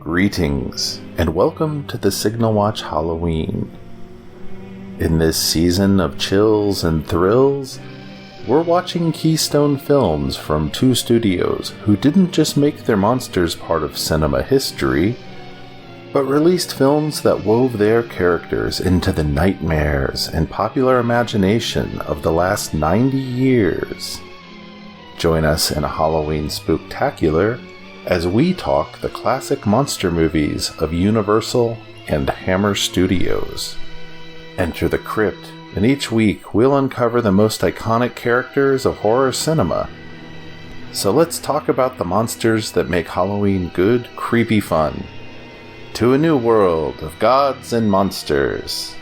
Greetings, and welcome to the Signal Watch Halloween. In this season of chills and thrills, we're watching Keystone films from two studios who didn't just make their monsters part of cinema history, but released films that wove their characters into the nightmares and popular imagination of the last 90 years. Join us in a Halloween spooktacular as we talk the classic monster movies of Universal and Hammer Studios. Enter the crypt, and each week we'll uncover the most iconic characters of horror cinema. So let's talk about the monsters that make Halloween good, creepy fun. To a new world of gods and monsters.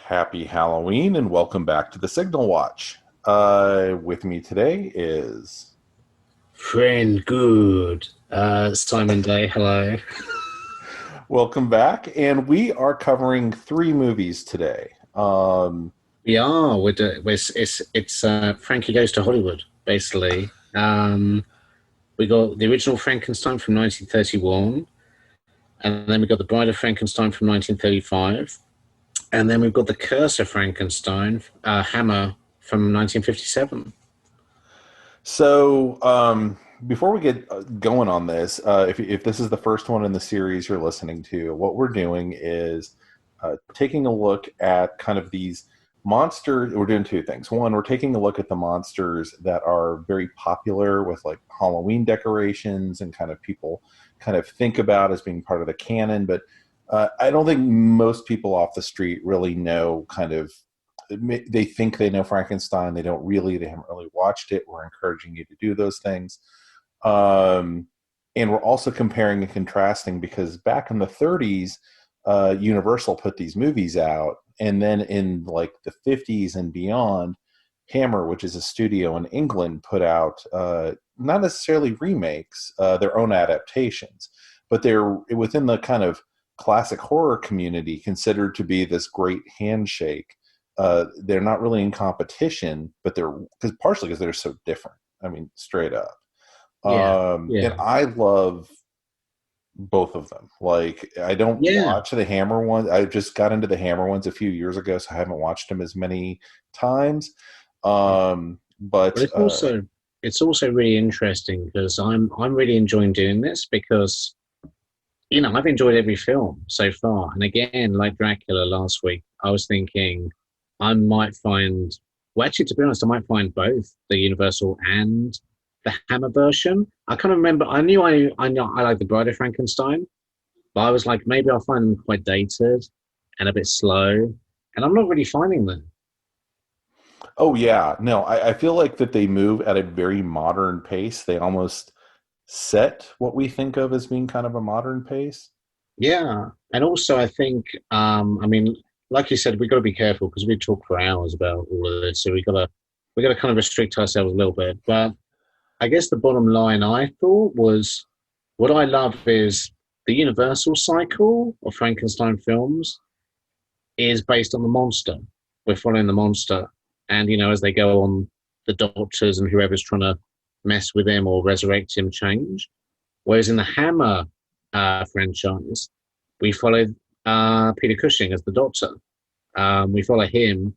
Happy Halloween and welcome back to the Signal Watch. With me today is... Friend good. Simon Day, hello. Welcome back, and we are covering three movies today. We are. It's Frankie Goes to Hollywood, basically. We got the original Frankenstein from 1931, and then we got The Bride of Frankenstein from 1935. And then we've got The Curse of Frankenstein, Hammer, from 1957. So, before we get going on this, if this is the first one in the series you're listening to, what we're doing is taking a look at kind of these monsters. We're doing two things. One, we're taking a look at the monsters that are very popular with like Halloween decorations and kind of people kind of think about as being part of the canon, but I don't think most people off the street really know they think they know Frankenstein. They haven't really watched it. We're encouraging you to do those things. And we're also comparing and contrasting because back in the 30s, Universal put these movies out. And then in like the 50s and beyond, Hammer, which is a studio in England, put out not necessarily remakes, their own adaptations. But they're within the kind of classic horror community considered to be this great handshake. They're not really in competition, but partially because they're so different. I mean, straight up. Yeah. And I love both of them. Like, I don't watch the Hammer ones. I just got into the Hammer ones a few years ago, so I haven't watched them as many times. But it's also really interesting because I'm really enjoying doing this because, you know, I've enjoyed every film so far. And again, like Dracula last week, I was thinking I might find, well, actually, to be honest, I might find both the Universal and the Hammer version. I kind of remember, I knew I like The Bride of Frankenstein, but I was like, maybe I'll find them quite dated and a bit slow. And I'm not really finding them. Oh, yeah. No, I feel like that they move at a very modern pace. They almost set what we think of as being kind of a modern pace. Yeah. And also I think, I mean, like you said, we've got to be careful because we talk for hours about all of this. So we got to kind of restrict ourselves a little bit. But I guess the bottom line I thought was what I love is the Universal cycle of Frankenstein films is based on the monster. We're following the monster. And, you know, as they go on, the doctors and whoever's trying to mess with him or resurrect him change. Whereas in the Hammer franchise, we follow Peter Cushing as the Doctor. We follow him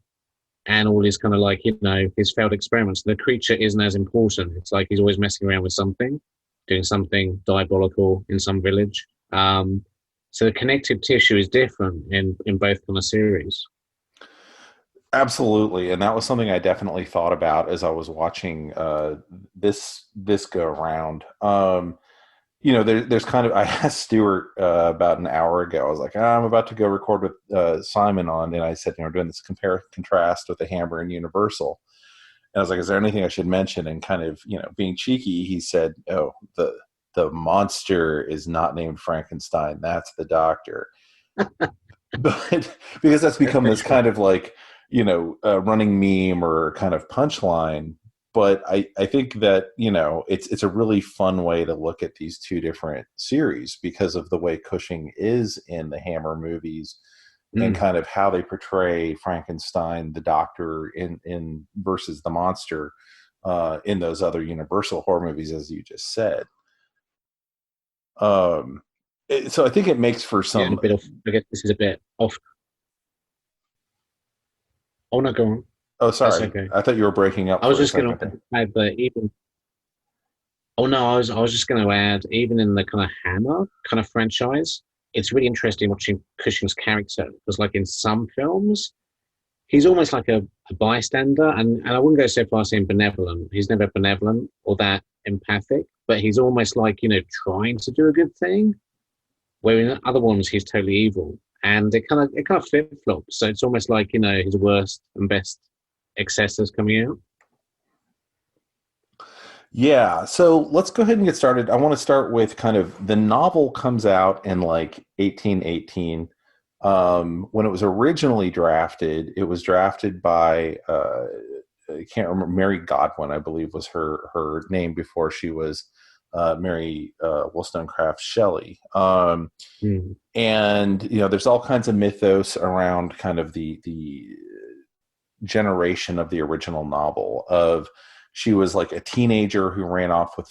and all his kind of like, you know, his failed experiments. The creature isn't as important. It's like he's always messing around with something, doing something diabolical in some village. So the connective tissue is different in both kind of series. Absolutely, and that was something I definitely thought about as I was watching this go around. There's kind of I asked Stuart about an hour ago. I was like, I'm about to go record with Simon on, and I said, doing this compare contrast with the Hammer and Universal. And I was like, is there anything I should mention? And kind of, being cheeky, he said, oh, the monster is not named Frankenstein. That's the doctor. But because that's become this kind of like, running meme or kind of punchline. But I think that, it's a really fun way to look at these two different series because of the way Cushing is in the Hammer movies and Mm. kind of how they portray Frankenstein, the doctor, in versus the monster in those other Universal horror movies, as you just said. Um, so I think it makes for Getting some. a bit off. I guess this is a bit off. Oh no, go on. Oh, That's sorry, okay. I thought you were breaking up I was for a just going second to there. add that even. Oh no, I was just going to add even in the kind of Hammer kind of franchise, it's really interesting watching Cushing's character because, like in some films, he's almost like a bystander, and I wouldn't go so far as saying benevolent. He's never benevolent or that empathic, but he's almost like trying to do a good thing. Where in other ones he's totally evil, and it kind of flip flops. So it's almost like his worst and best excesses coming out. Yeah, so let's go ahead and get started. I want to start with kind of the novel comes out in like 1818. When it was originally drafted, it was drafted by I can't remember, Mary Godwin, I believe was her name before she was Mary Wollstonecraft Shelley. Mm. And there's all kinds of mythos around kind of the generation of the original novel of she was like a teenager who ran off with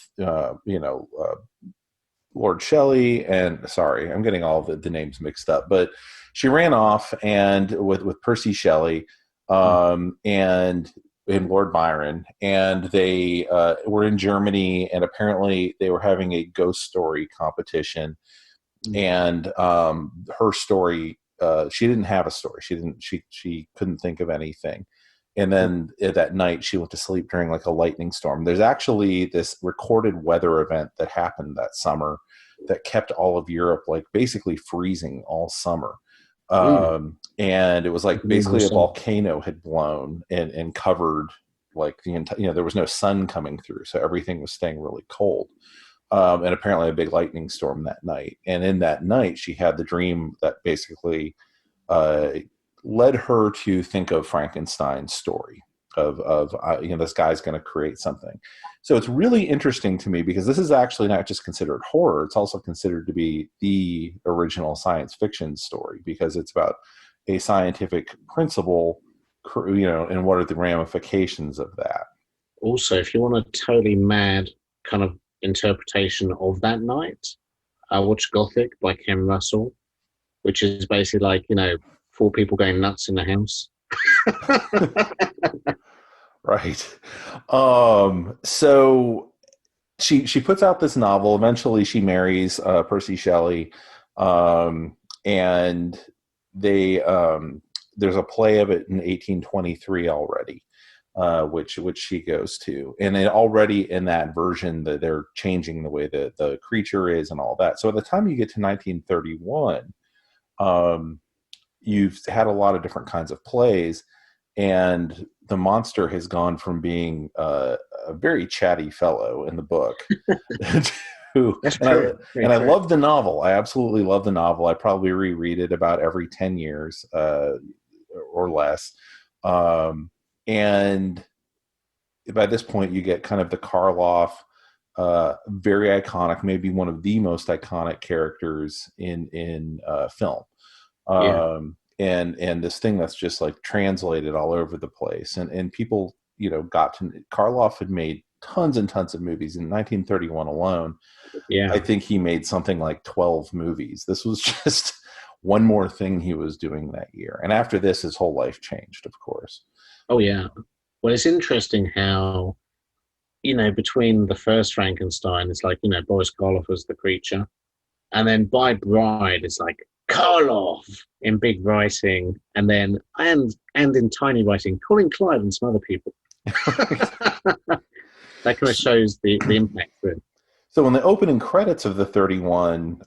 Lord Shelley, and sorry, I'm getting all the names mixed up, but she ran off and with Percy Shelley, Mm. and Lord Byron, and they were in Germany, and apparently they were having a ghost story competition, Mm. and her story, she didn't have a story. She couldn't think of anything. And Mm. then that night she went to sleep during like a lightning storm. There's actually this recorded weather event that happened that summer that kept all of Europe like basically freezing all summer. Mm. And it was like Unbelievable basically a stuff. volcano had blown and covered like the entire, there was no sun coming through. So everything was staying really cold. And apparently a big lightning storm that night. And in that night, she had the dream that basically uh, led her to think of Frankenstein's story of this guy's going to create something. So it's really interesting to me because this is actually not just considered horror; it's also considered to be the original science fiction story because it's about a scientific principle, and what are the ramifications of that. Also, if you want a totally mad kind of interpretation of that night, I watched Gothic by Ken Russell, which is basically like four people going nuts in the house. Right. So she puts out this novel. Eventually, she marries Percy Shelley, and they there's a play of it in 1823 already, which she goes to, and it already in that version that they're changing the way that the creature is and all that. So by the time you get to 1931, um, you've had a lot of different kinds of plays, and the monster has gone from being a very chatty fellow in the book to, That's and I true. Very and I true. love the novel. I absolutely love the novel. I probably reread it about every 10 years or less. And by this point, you get kind of the Karloff, very iconic, maybe one of the most iconic characters in film, Yeah. and this thing that's just like translated all over the place, and people got to Karloff had made tons and tons of movies in 1931 alone. I Yeah. think he made something like 12 movies. This was just one more thing he was doing that year, and after this his whole life changed, of course. Oh, yeah. Well, it's interesting how, between the first Frankenstein, it's like, Boris Karloff was the creature. And then by Bride, it's like Karloff in big writing, and then and in tiny writing, Colin Clive and some other people. That kind of shows the impact of it. So in the opening credits of the 31,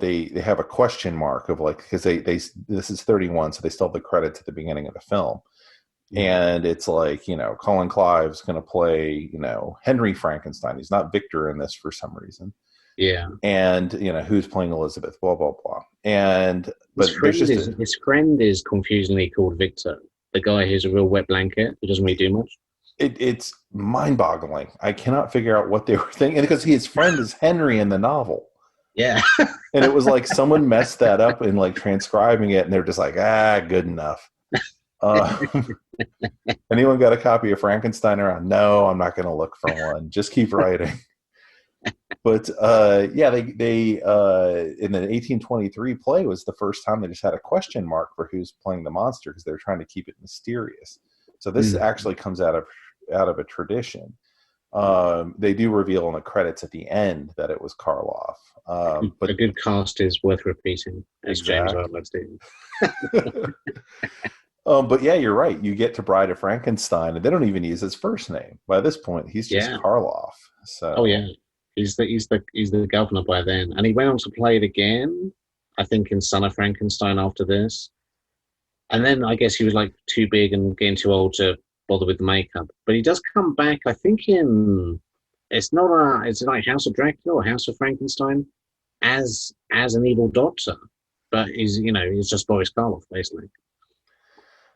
they have a question mark of like, because they this is 31, so they still have the credits at the beginning of the film, and it's like, Colin Clive's going to play, Henry Frankenstein. He's not Victor in this for some reason. Yeah. And who's playing Elizabeth, blah blah blah. And His but there's friend just is his friend is confusingly called Victor, the guy who's a real wet blanket who doesn't really do much. it's mind-boggling. I cannot figure out what they were thinking, because his friend is Henry in the novel. Yeah. And it was like someone messed that up in like transcribing it, and they're just like, good enough. Anyone got a copy of Frankenstein around? No, I'm not going to look for one. Just keep writing. But yeah, they in the 1823 play was the first time they just had a question mark for who's playing the monster, because they're trying to keep it mysterious. So this actually comes out of a tradition. They do reveal in the credits at the end that it was Karloff. But a good cast is worth repeating, as James Arnold did. But yeah, you're right. You get to Bride of Frankenstein, and they don't even use his first name. By this point, he's just Karloff. So. Oh yeah, he's the governor by then, and he went on to play it again, I think, in Son of Frankenstein after this. And then I guess he was like too big and getting too old to bother with the makeup. But he does come back, I think, it's like House of Dracula or House of Frankenstein as an evil doctor, but he's just Boris Karloff basically.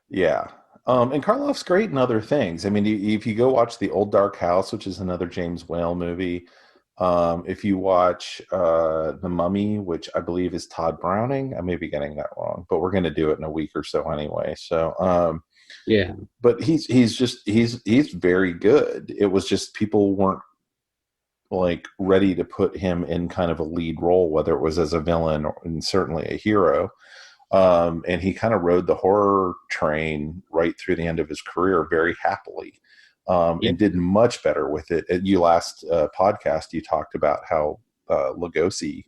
Yeah. And Karloff's great in other things. I mean, if you go watch The Old Dark House, which is another James Whale movie, if you watch The Mummy, which I believe is Todd Browning, I may be getting that wrong, but we're going to do it in a week or so anyway. So, yeah. But he's very good. It was just people weren't like ready to put him in kind of a lead role, whether it was as a villain and certainly a hero. And he kind of rode the horror train right through the end of his career very happily, and did much better with it. At you last podcast, you talked about how Lugosi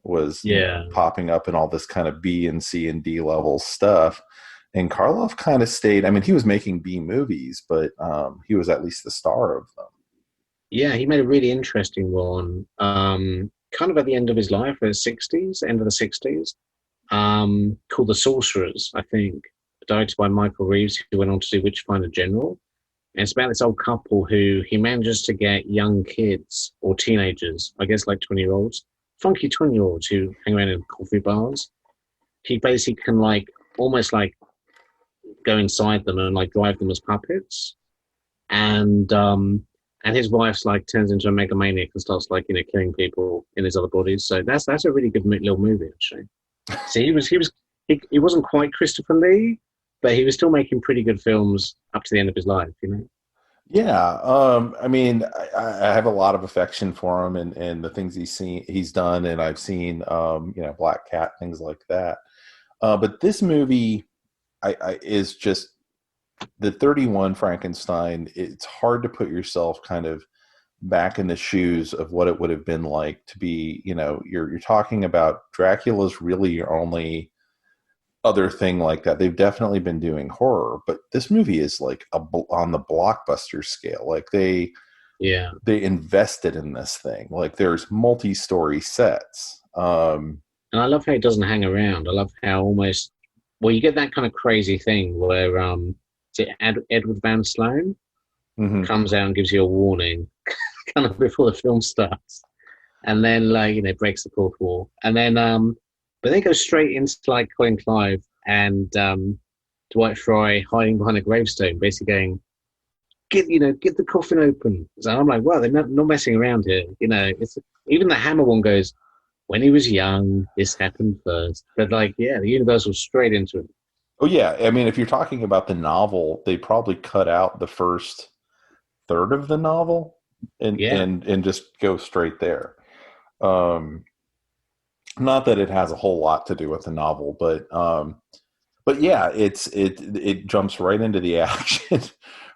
was popping up in all this kind of B and C and D level stuff. And Karloff kind of stayed. I mean, he was making B movies, but he was at least the star of them. Yeah, he made a really interesting one, kind of at the end of his life, end of the 60s. Called The Sorcerers, I think, directed by Michael Reeves, who went on to do Witchfinder General. And it's about this old couple who he manages to get young kids or teenagers, I guess like 20-year-olds, funky 20-year-olds who hang around in coffee bars. He basically can almost go inside them and drive them as puppets. And his wife's turns into a megalomaniac and starts killing people in his other bodies. So that's a really good little movie, actually. So he wasn't quite Christopher Lee, but he was still making pretty good films up to the end of his life, Yeah, I mean, I have a lot of affection for him and the things he's done, and I've seen, Black Cat, things like that. But this movie, is just the 31 Frankenstein. It's hard to put yourself kind of back in the shoes of what it would have been like to be, you're talking about Dracula's really your only other thing like that. They've definitely been doing horror, but this movie is on the blockbuster scale. They invested in this thing. There's multi-story sets. And I love how it doesn't hang around. I love how you get that kind of crazy thing where Edward Van Sloan comes out and gives you a warning kind of before the film starts, and then breaks the fourth wall, and then but they go straight into Colin Clive and Dwight Fry hiding behind a gravestone, basically going, get the coffin open. So I'm like, wow, they're not messing around here. It's even the Hammer one goes, when he was young, this happened first. But the universe was straight into it. Oh yeah, I mean, if you're talking about the novel, they probably cut out the first third of the novel and just go straight there. Not that it has a whole lot to do with the novel, but yeah, it jumps right into the action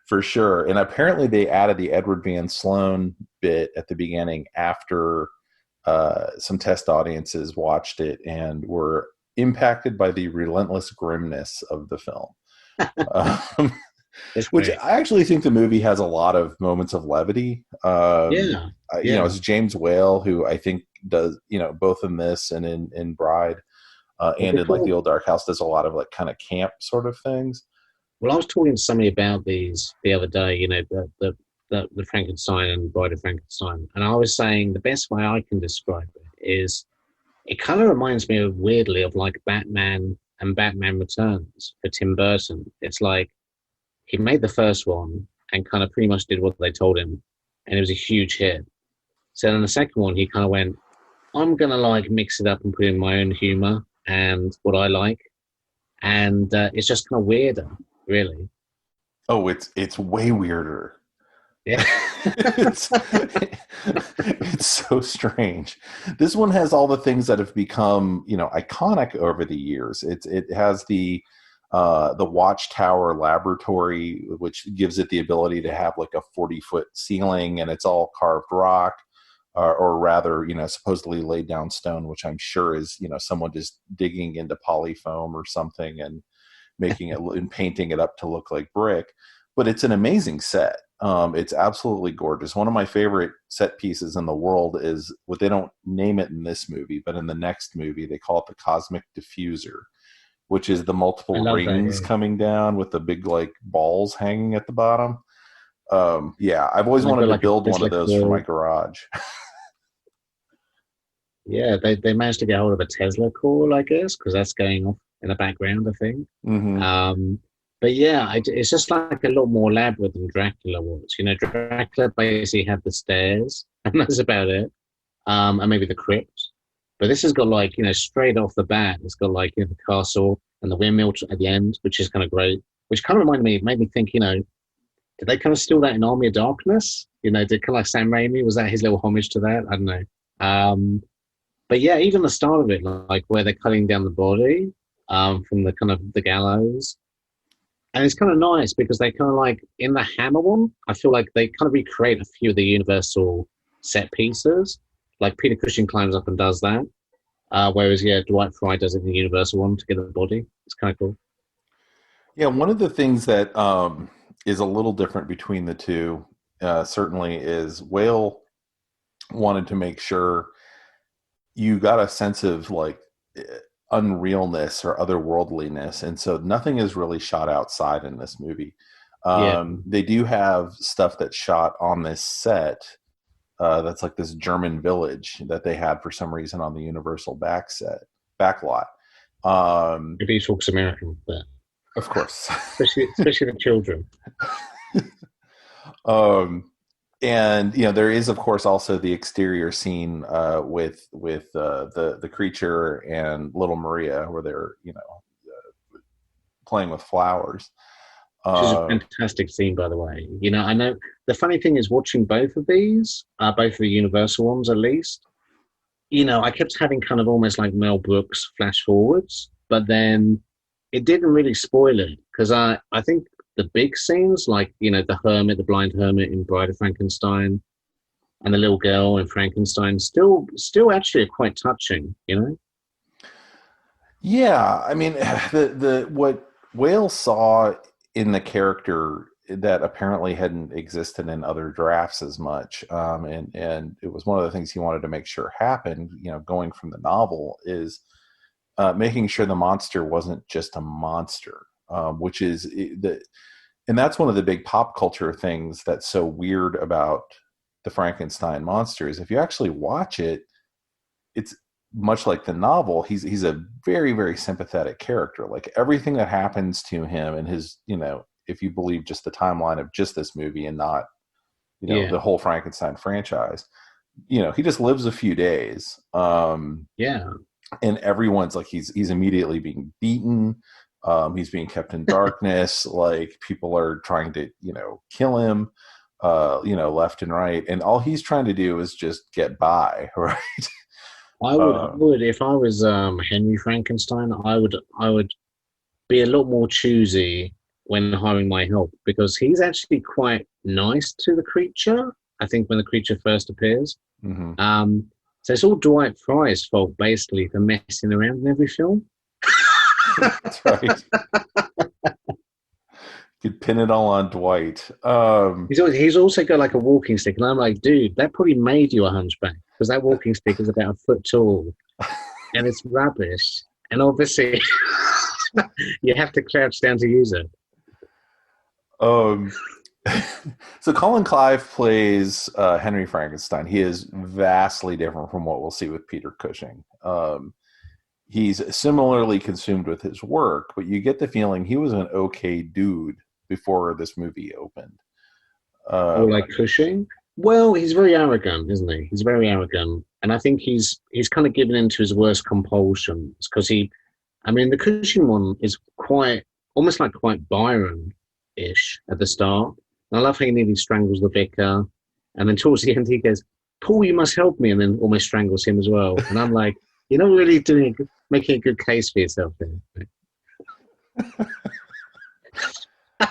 for sure. And apparently they added the Edward Van Sloan bit at the beginning after some test audiences watched it and were impacted by the relentless grimness of the film. Um, It's which great. I actually think the movie has a lot of moments of levity. Yeah, It's yeah. James Whale, who I think does, both in this and in Bride, Well, and in like before, the Old Dark House, does a lot of like kind of camp sort of things. well, I was talking to somebody about these the other day. The Frankenstein and Bride of Frankenstein, and I was saying the best way I can describe it is it kind of reminds me of weirdly of like Batman and Batman Returns for Tim Burton. It's like he made the first one and kind of pretty much did what they told him, and it was a huge hit. So then the second one, he kind of went, I'm gonna like mix it up and put in my own humor and what I like, and it's just kind of weirder, really. Oh, it's way weirder. Yeah, It's so strange. This one has all the things that have become, iconic over the years. It has the watchtower laboratory, which gives it the ability to have like a 40-foot ceiling, and it's all carved rock, or rather, supposedly laid down stone, which I'm sure is, someone just digging into polyfoam or something and making it and painting it up to look like brick. But it's an amazing set. It's absolutely gorgeous. One of my favorite set pieces in the world is what they don't name it in this movie, but in the next movie they call it the Cosmic Diffuser, which is the I multiple love that. rings Yeah, coming down with the big like balls hanging at the bottom. Yeah, I've always and they've wanted got to like build this one of like those for my coil. garage. Yeah, they managed to get hold of a Tesla coil, I guess, because that's going off in the background, I think. Hmm. Um, but yeah, it's just like a lot more elaborate than Dracula was. Dracula basically had the stairs, and that's about it. And maybe the crypt. But this has got like, straight off the bat, it's got like, the castle and the windmill at the end, which is kind of great. Which kind of made me think, did they kind of steal that in Army of Darkness? Did kind of like Sam Raimi, was that his little homage to that? I don't know. But yeah, even the start of it, like where they're cutting down the body from the kind of the gallows. And it's kind of nice because they kind of like in the Hammer one, I feel like they kind of recreate a few of the Universal set pieces. Like Peter Cushing climbs up and does that. Whereas, yeah, Dwight Fry does it in the Universal one to get the body. It's kind of cool. Yeah, one of the things that is a little different between the two, certainly, is Whale wanted to make sure you got a sense of like unrealness or otherworldliness, and so nothing is really shot outside in this movie. Yeah. They do have stuff that's shot on this set. That's like this German village that they had for some reason on the Universal back lot. Maybe he talks American, but Of course. especially the children. um, and there is of course also the exterior scene with the creature and little Maria, where they're playing with flowers. Which is a Uh, fantastic scene, by the way. I know the funny thing is watching both of these, both of the Universal ones at least. I kept having kind of almost like Mel Brooks flash forwards, but then it didn't really spoil it because I think the big scenes like the hermit, the blind hermit in Bride of Frankenstein, and the little girl in Frankenstein still actually are quite touching. yeah, I mean, the what Whale saw in the character that apparently hadn't existed in other drafts as much, and it was one of the things he wanted to make sure happened. Going from the novel is making sure the monster wasn't just a monster, which is and that's one of the big pop culture things that's so weird about the Frankenstein monster is if you actually watch it, it's much like the novel. He's a very, very sympathetic character. Like everything that happens to him and his, if you believe just the timeline of just this movie and not, Yeah, the whole Frankenstein franchise, he just lives a few days. yeah. And everyone's like he's immediately being beaten. He's being kept in darkness. Like people are trying to kill him, left and right, and all he's trying to do is just get by, right? I uh, would, if I was Henry Frankenstein, I would be a lot more choosy when hiring my help because he's actually quite nice to the creature. I think when the creature first appears, mhm. so it's all Dwight Fry's fault basically for messing around in every film. That's right. Could pin it all on Dwight. He's also got like a walking stick, and I'm like, dude, that probably made you a hunchback because that walking stick is about a foot tall and it's rubbish. And obviously, you have to crouch down to use it. um, so Colin Clive plays Henry Frankenstein. He is vastly different from what we'll see with Peter Cushing. He's similarly consumed with his work, but you get the feeling he was an okay dude before this movie opened. Or Um, like Cushing. Well, he's very arrogant, isn't he? He's very arrogant, and I think he's kind of given into his worst compulsions because he. I mean, the Cushing one is quite almost like quite Byron-ish at the start. And I love how he nearly strangles the vicar, and then towards the end he goes, "Paul, you must help me," and then almost strangles him as well. And I'm like, you're not really making a good case for yourself there.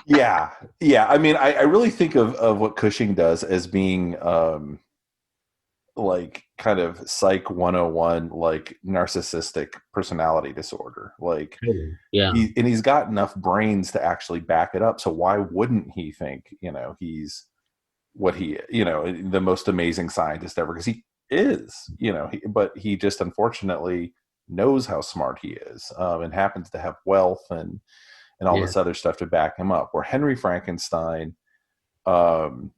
yeah, yeah. I mean, I really think of what Cushing does as being like kind of psych 101, like narcissistic personality disorder. Like Yeah, he's got enough brains to actually back it up. So why wouldn't he think, he's what he, the most amazing scientist ever? Because he is, but he just unfortunately knows how smart he is, and happens to have wealth and all yeah. this other stuff to back him up. Where Henry Frankenstein um,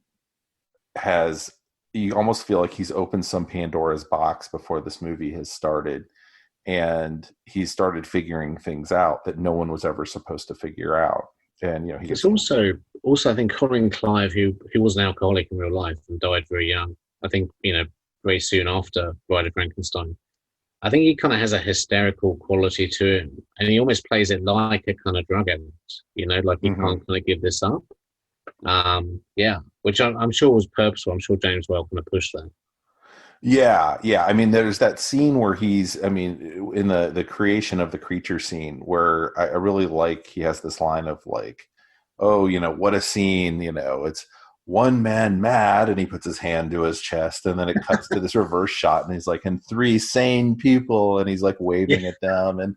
has, you almost feel like he's opened some Pandora's box before this movie has started, and he started figuring things out that no one was ever supposed to figure out. And he It's gets also I think Colin Clive, who was an alcoholic in real life and died very young. I think very soon after Bride of Frankenstein. I think he kind of has a hysterical quality to him, and he almost plays it like a kind of drug addict. Like he mm-hmm. can't kind of give this up. Yeah, which I'm sure was purposeful. I'm sure James Whale kind of pushed that. Yeah. I mean, there's that scene where I mean, in the creation of the creature scene, where I really like, he has this line of like, oh, what a scene, it's one man mad, and he puts his hand to his chest, and then it cuts to this reverse shot, and he's like, and three sane people, and he's like waving Yeah. at them, and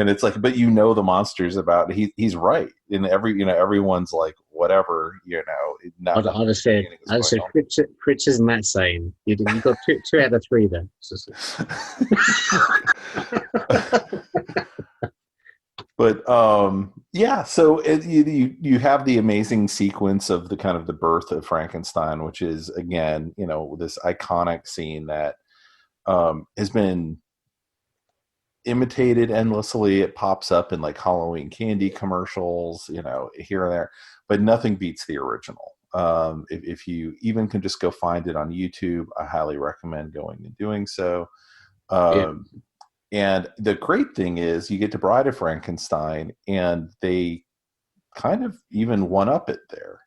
it's like, but the monster's about, he's right, and everyone's like, whatever, I'd, nothing I'd have said, is I'd have going said, on. Fritz isn't that sane. You got two out of three there. But yeah, so you have the amazing sequence of the kind of the birth of Frankenstein, which is, again, this iconic scene that has been imitated endlessly. It pops up in like Halloween candy commercials, here and there, but nothing beats the original. If you even can just go find it on YouTube, I highly recommend going and doing so. Yeah. And the great thing is you get to Bride of Frankenstein, and they kind of even one up it there.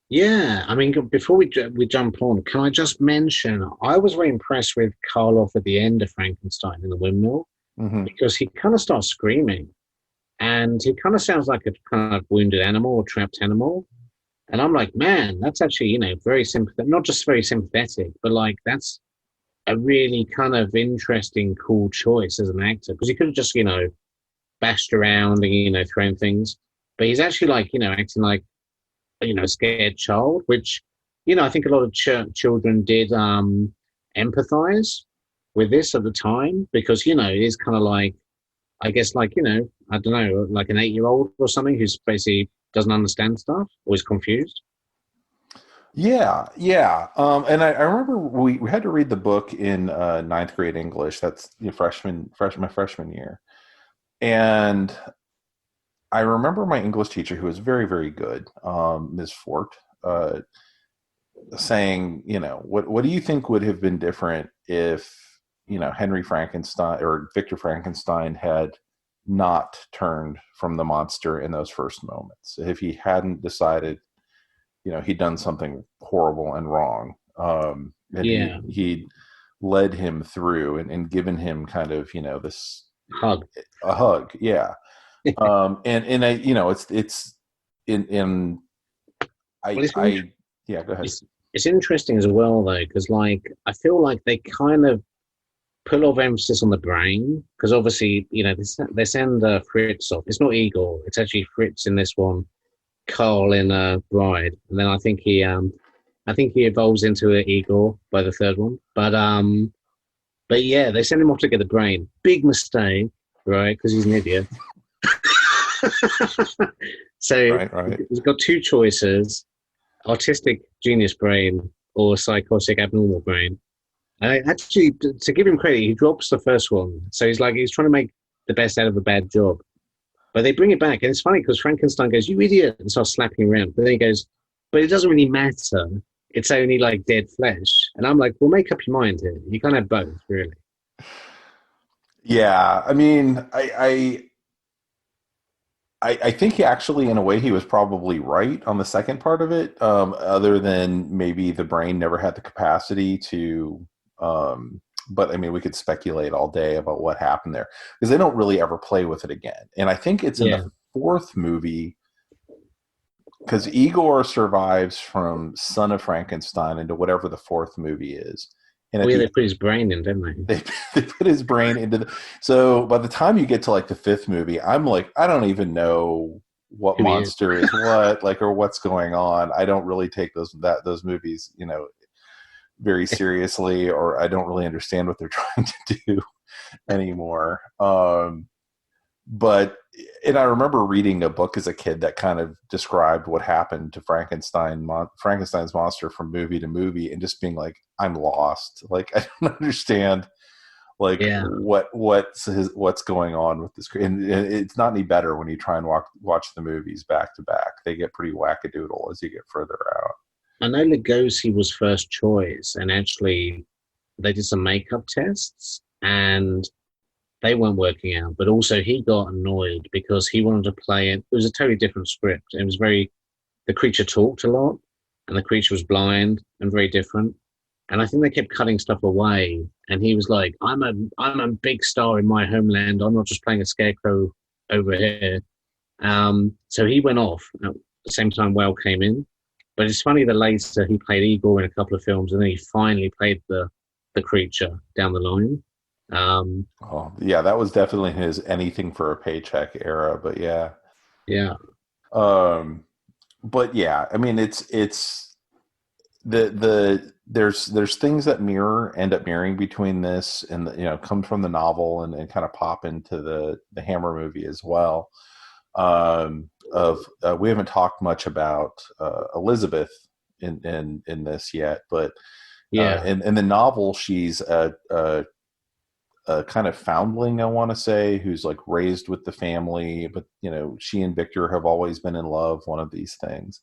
Yeah, I mean, before we jump on, can I just mention I was very impressed with Karloff at the end of Frankenstein in the windmill Mm-hmm. because he kind of starts screaming, and he kind of sounds like a kind of wounded animal or trapped animal, and I'm like, man, that's actually very sympathetic, not just very sympathetic, but like that's a really kind of interesting, cool choice as an actor because he could have just bashed around and thrown things, but he's actually like acting like a scared child, which I think a lot of children did empathize with this at the time because it is kind of like I guess like I don't know, like an 8-year-old or something who's basically doesn't understand stuff or is confused. Yeah. And I remember we had to read the book in ninth grade English. That's my freshman year. And I remember my English teacher, who was very, very good, Ms. Fort, saying, what do you think would have been different if, Henry Frankenstein or Victor Frankenstein had not turned from the monster in those first moments? If he hadn't decided, he'd done something horrible and wrong, and Yeah, he'd led him through and given him kind of, this hug. a hug. Yeah. And I, it's in Well, I yeah, go ahead. it's, it's interesting as well though because like I feel like they kind of put a lot of emphasis on the brain because obviously, they send Fritz off. It's not Igor. It's actually Fritz in this one, Carl in Bride, and then I think he evolves into a Igor by the third one. But yeah, they send him off to get the brain. Big mistake, right? Because he's an idiot. So Right, right. he's got two choices: autistic genius brain or psychotic abnormal brain. And actually, to give him credit, he drops the first one. So he's trying to make the best out of a bad job. But they bring it back, and it's funny because Frankenstein goes, "You idiot," and starts slapping around. But then he goes, "But it doesn't really matter. It's only like dead flesh." And I'm like, "Well, make up your mind here. You can't have both, really." Yeah, I mean, I think he actually, in a way, he was probably right on the second part of it. Other than maybe the brain never had the capacity to. But I mean, we could speculate all day about what happened there because they don't really ever play with it again. And I think it's in the Yeah. fourth movie because Igor survives from Son of Frankenstein into whatever the fourth movie is. And Oh at yeah, the they put his brain in, didn't they? they put his brain into the, so by the time you get to like the fifth movie, I'm like, I don't even know what Who he is? monster is what, like, or what's going on. I don't really take those movies, very seriously, or I don't really understand what they're trying to do anymore. But and I remember reading a book as a kid that kind of described what happened to Frankenstein's monster from movie to movie, and just being like, I'm lost. Like I don't understand like Yeah. what's going on with this. And it's not any better when you try and watch the movies back to back. They get pretty wackadoodle as you get further out. I know Lugosi was first choice, and actually they did some makeup tests, and they weren't working out. But also he got annoyed because he wanted to play it. It was a totally different script. It was very the creature talked a lot, and the creature was blind and very different. And I think they kept cutting stuff away. And he was like, I'm a big star in my homeland. I'm not just playing a scarecrow over here." So he went off at the same time Well came in. But it's funny that later he played Igor in a couple of films, and then he finally played the creature down the line. Um, Oh, yeah, that was definitely his anything for a paycheck era. But yeah, yeah, um, but yeah, I mean, it's there's things that end up mirroring between this and come from the novel and kind of pop into the Hammer movie as well. Of We haven't talked much about Elizabeth in this yet, but yeah, in the novel, she's a kind of foundling, I want to say, who's like raised with the family, but she and Victor have always been in love, one of these things.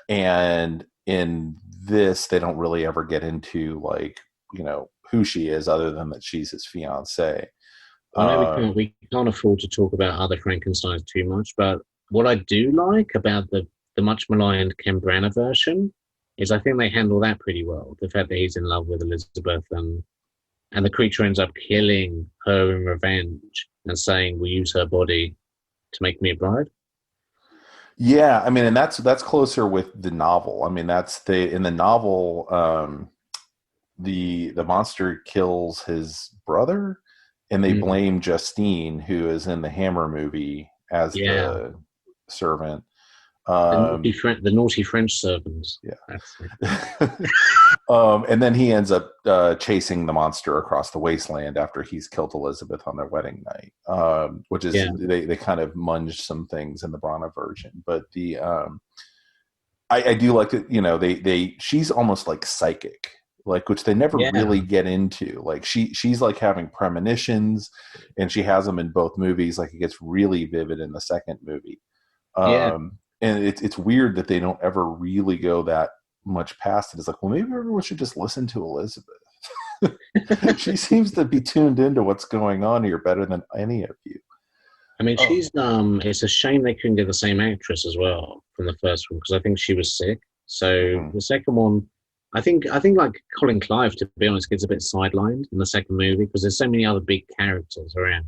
And in this, they don't really ever get into like, who she is other than that she's his fiance. I know Um, we can't afford to talk about other Frankenstein's too much, but what I do like about the much maligned Ken Branagh version is I think they handle that pretty well. The fact that he's in love with Elizabeth and the creature ends up killing her in revenge and saying, "We'll use her body to make me a bride." yeah, I mean, and that's closer with the novel. I mean, that's in the novel, the monster kills his brother, and they Mm, blame Justine, who is in the Hammer movie, as yeah, the servant. Um, The naughty French servants. That's it. yeah. And then he ends up chasing the monster across the wasteland after he's killed Elizabeth on their wedding night, which is Yeah, they kind of munged some things in the Brana version. But I do like that, she's almost like psychic, like, which they never really yeah, get into. Like she's like having premonitions, and she has them in both movies. Like it gets really vivid in the second movie. yeah. And it's weird that they don't ever really go that much past it. It's like, well, maybe everyone should just listen to Elizabeth. She seems to be tuned into what's going on here better than any of you. I mean, Oh, she's it's a shame they couldn't get the same actress as well from the first one because I think she was sick. So mhm. the second one, I think like Colin Clive, to be honest, gets a bit sidelined in the second movie because there's so many other big characters around.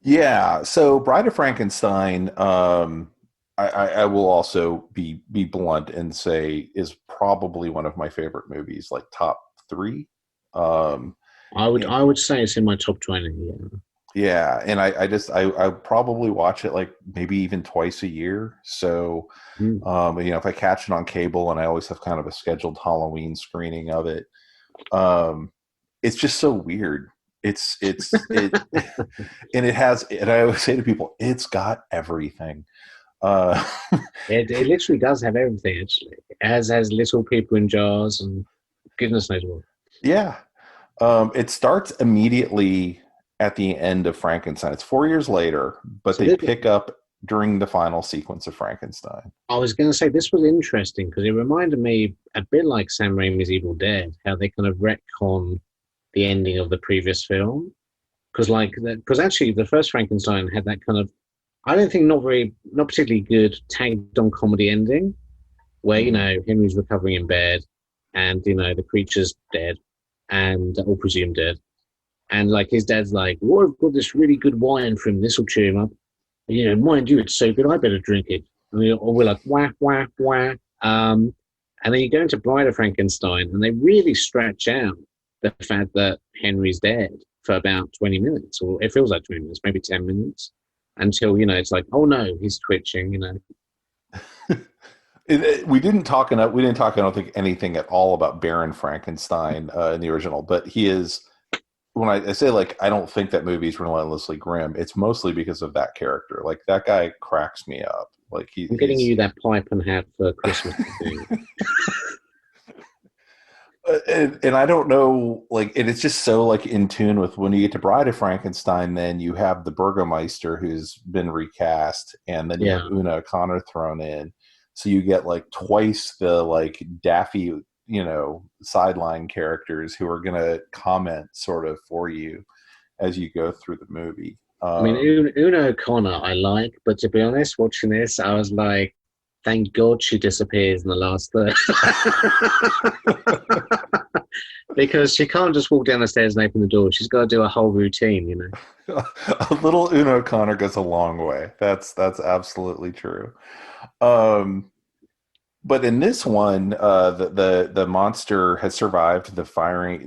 Yeah. So, Bride of Frankenstein, I will also be blunt and say is probably one of my favorite movies, like top three. I would say it's in my top 20. Yeah. Yeah, and I probably watch it like maybe even twice a year. So, Mm. if I catch it on cable, and I always have kind of a scheduled Halloween screening of it, um, it's just so weird. It, and it has. And I always say to people, it's got everything. Uh, It literally does have everything, actually. It has little people in jars and goodness knows what. yeah, it starts immediately at the end of Frankenstein. It's 4 years later, but So they this, pick up during the final sequence of Frankenstein. I was going to say this was interesting because it reminded me a bit like Sam Raimi's Evil Dead, how they kind of retcon the ending of the previous film. Because actually the first Frankenstein had that kind of, I don't think not particularly good tagged on comedy ending where Mhm. Henry's recovering in bed and the creature's dead and all presumed dead. And like his dad's like, "Well, I've got this really good wine from this will cheer him up. Mind you, it's so good, I better drink it." And we're like, "Wah wah wah." And then you go into Bride of Frankenstein, and they really stretch out the fact that Henry's dead for about 20 minutes, or it feels like 20 minutes, maybe 10 minutes, until it's like, "Oh no, he's twitching." We didn't talk enough. We didn't talk. I don't think anything at all about Baron Frankenstein in the original. But he is. When I say like, I don't think that movie's relentlessly grim. It's mostly because of that character. Like that guy cracks me up. Like I'm getting he's you that pipe and hat for Christmas, I think. and I don't know, like, and it's just so like in tune with when you get to Bride of Frankenstein. Then you have the Burgomeister who's been recast, and then you have Yeah. Una O'Connor thrown in, so you get like twice the like daffy, sideline characters who are gonna comment sort of for you as you go through the movie. I mean, Una O'Connor, I like, but to be honest, watching this, I was like, thank God she disappears in the last third. Because she can't just walk down the stairs and open the door. She's got to do a whole routine. A little Una O'Connor goes a long way. That's absolutely true. Um, But in this one, the monster has survived the fiery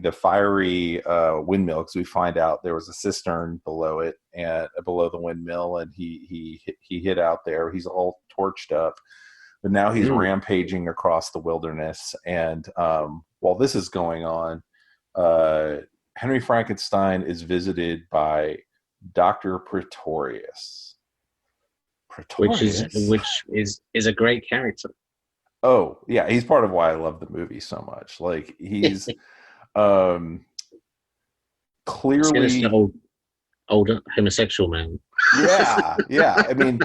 windmill, because we find out there was a cistern below it and below the windmill, and he hid out there. He's all torched up, but now he's Mm. rampaging across the wilderness. And while this is going on, uh, Henry Frankenstein is visited by Doctor Pretorius. which is Pretorius. which is a great character. Oh, yeah, he's part of why I love the movie so much. Like he's um Sinister clearly, old homosexual man. yeah, yeah. I mean,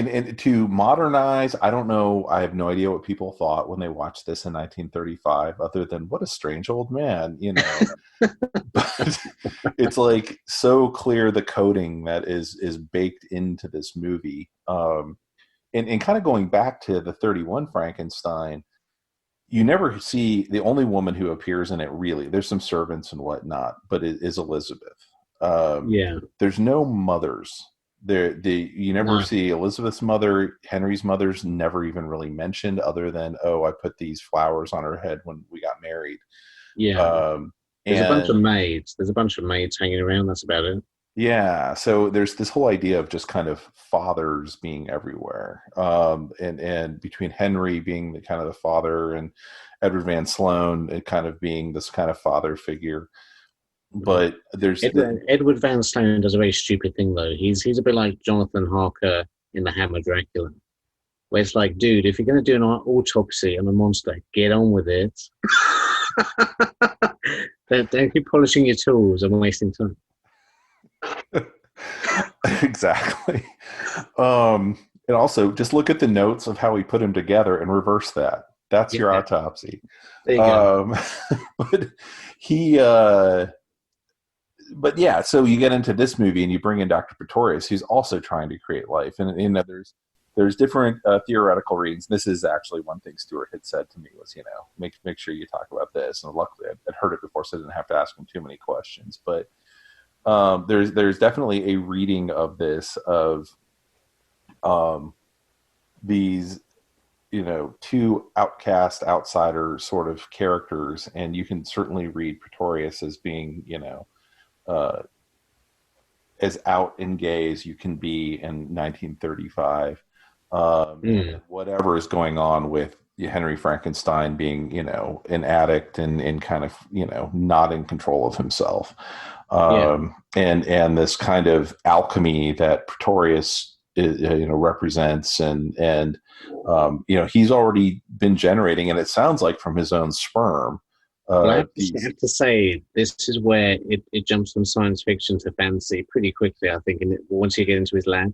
and to modernize, I don't know, I have no idea what people thought when they watched this in 1935, other than what a strange old man. But it's like so clear the coding that is baked into this movie. And kind of going back to the 31 Frankenstein, you never see the only woman who appears in it really. There's some servants and whatnot, but it is Elizabeth. Um, Yeah. there's no mothers. You never No. see Elizabeth's mother. Henry's mother's never even really mentioned, other than, oh, I put these flowers on her head when we got married. Yeah. Um, There's a bunch of and maids. There's a bunch of maids hanging around. That's about it. Yeah, so there's this whole idea of just kind of fathers being everywhere, and between Henry being the kind of the father, and Edward Van Sloan it kind of being this kind of father figure. But there's Edward Van Sloan does a very stupid thing though. He's a bit like Jonathan Harker in The Hammer Dracula, where it's like, dude, if you're going to do an autopsy on a monster, get on with it. Don't keep polishing your tools and wasting time. exactly. And also just look at the notes of how he put them together and reverse that. That's your Yeah, autopsy. there you go. Um, but he but yeah, so you get into this movie and you bring in Dr. Pretorius, who's also trying to create life. And there's different theoretical readings. This is actually one thing Stuart had said to me was, make sure you talk about this. And luckily I'd heard it before, so I didn't have to ask him too many questions. But there's definitely a reading of this of these two outcast outsider sort of characters, and you can certainly read Pretorius as being uh, as out and gay as you can be in 1935. And then Mm. whatever is going on with Henry Frankenstein being, an addict and kind of, not in control of himself. Yeah. And this kind of alchemy that Pretorius, represents, and he's already been generating, and it sounds like from his own sperm, Well, I these. have to say, this is where it jumps from science fiction to fantasy pretty quickly, I think, once you get into his lab.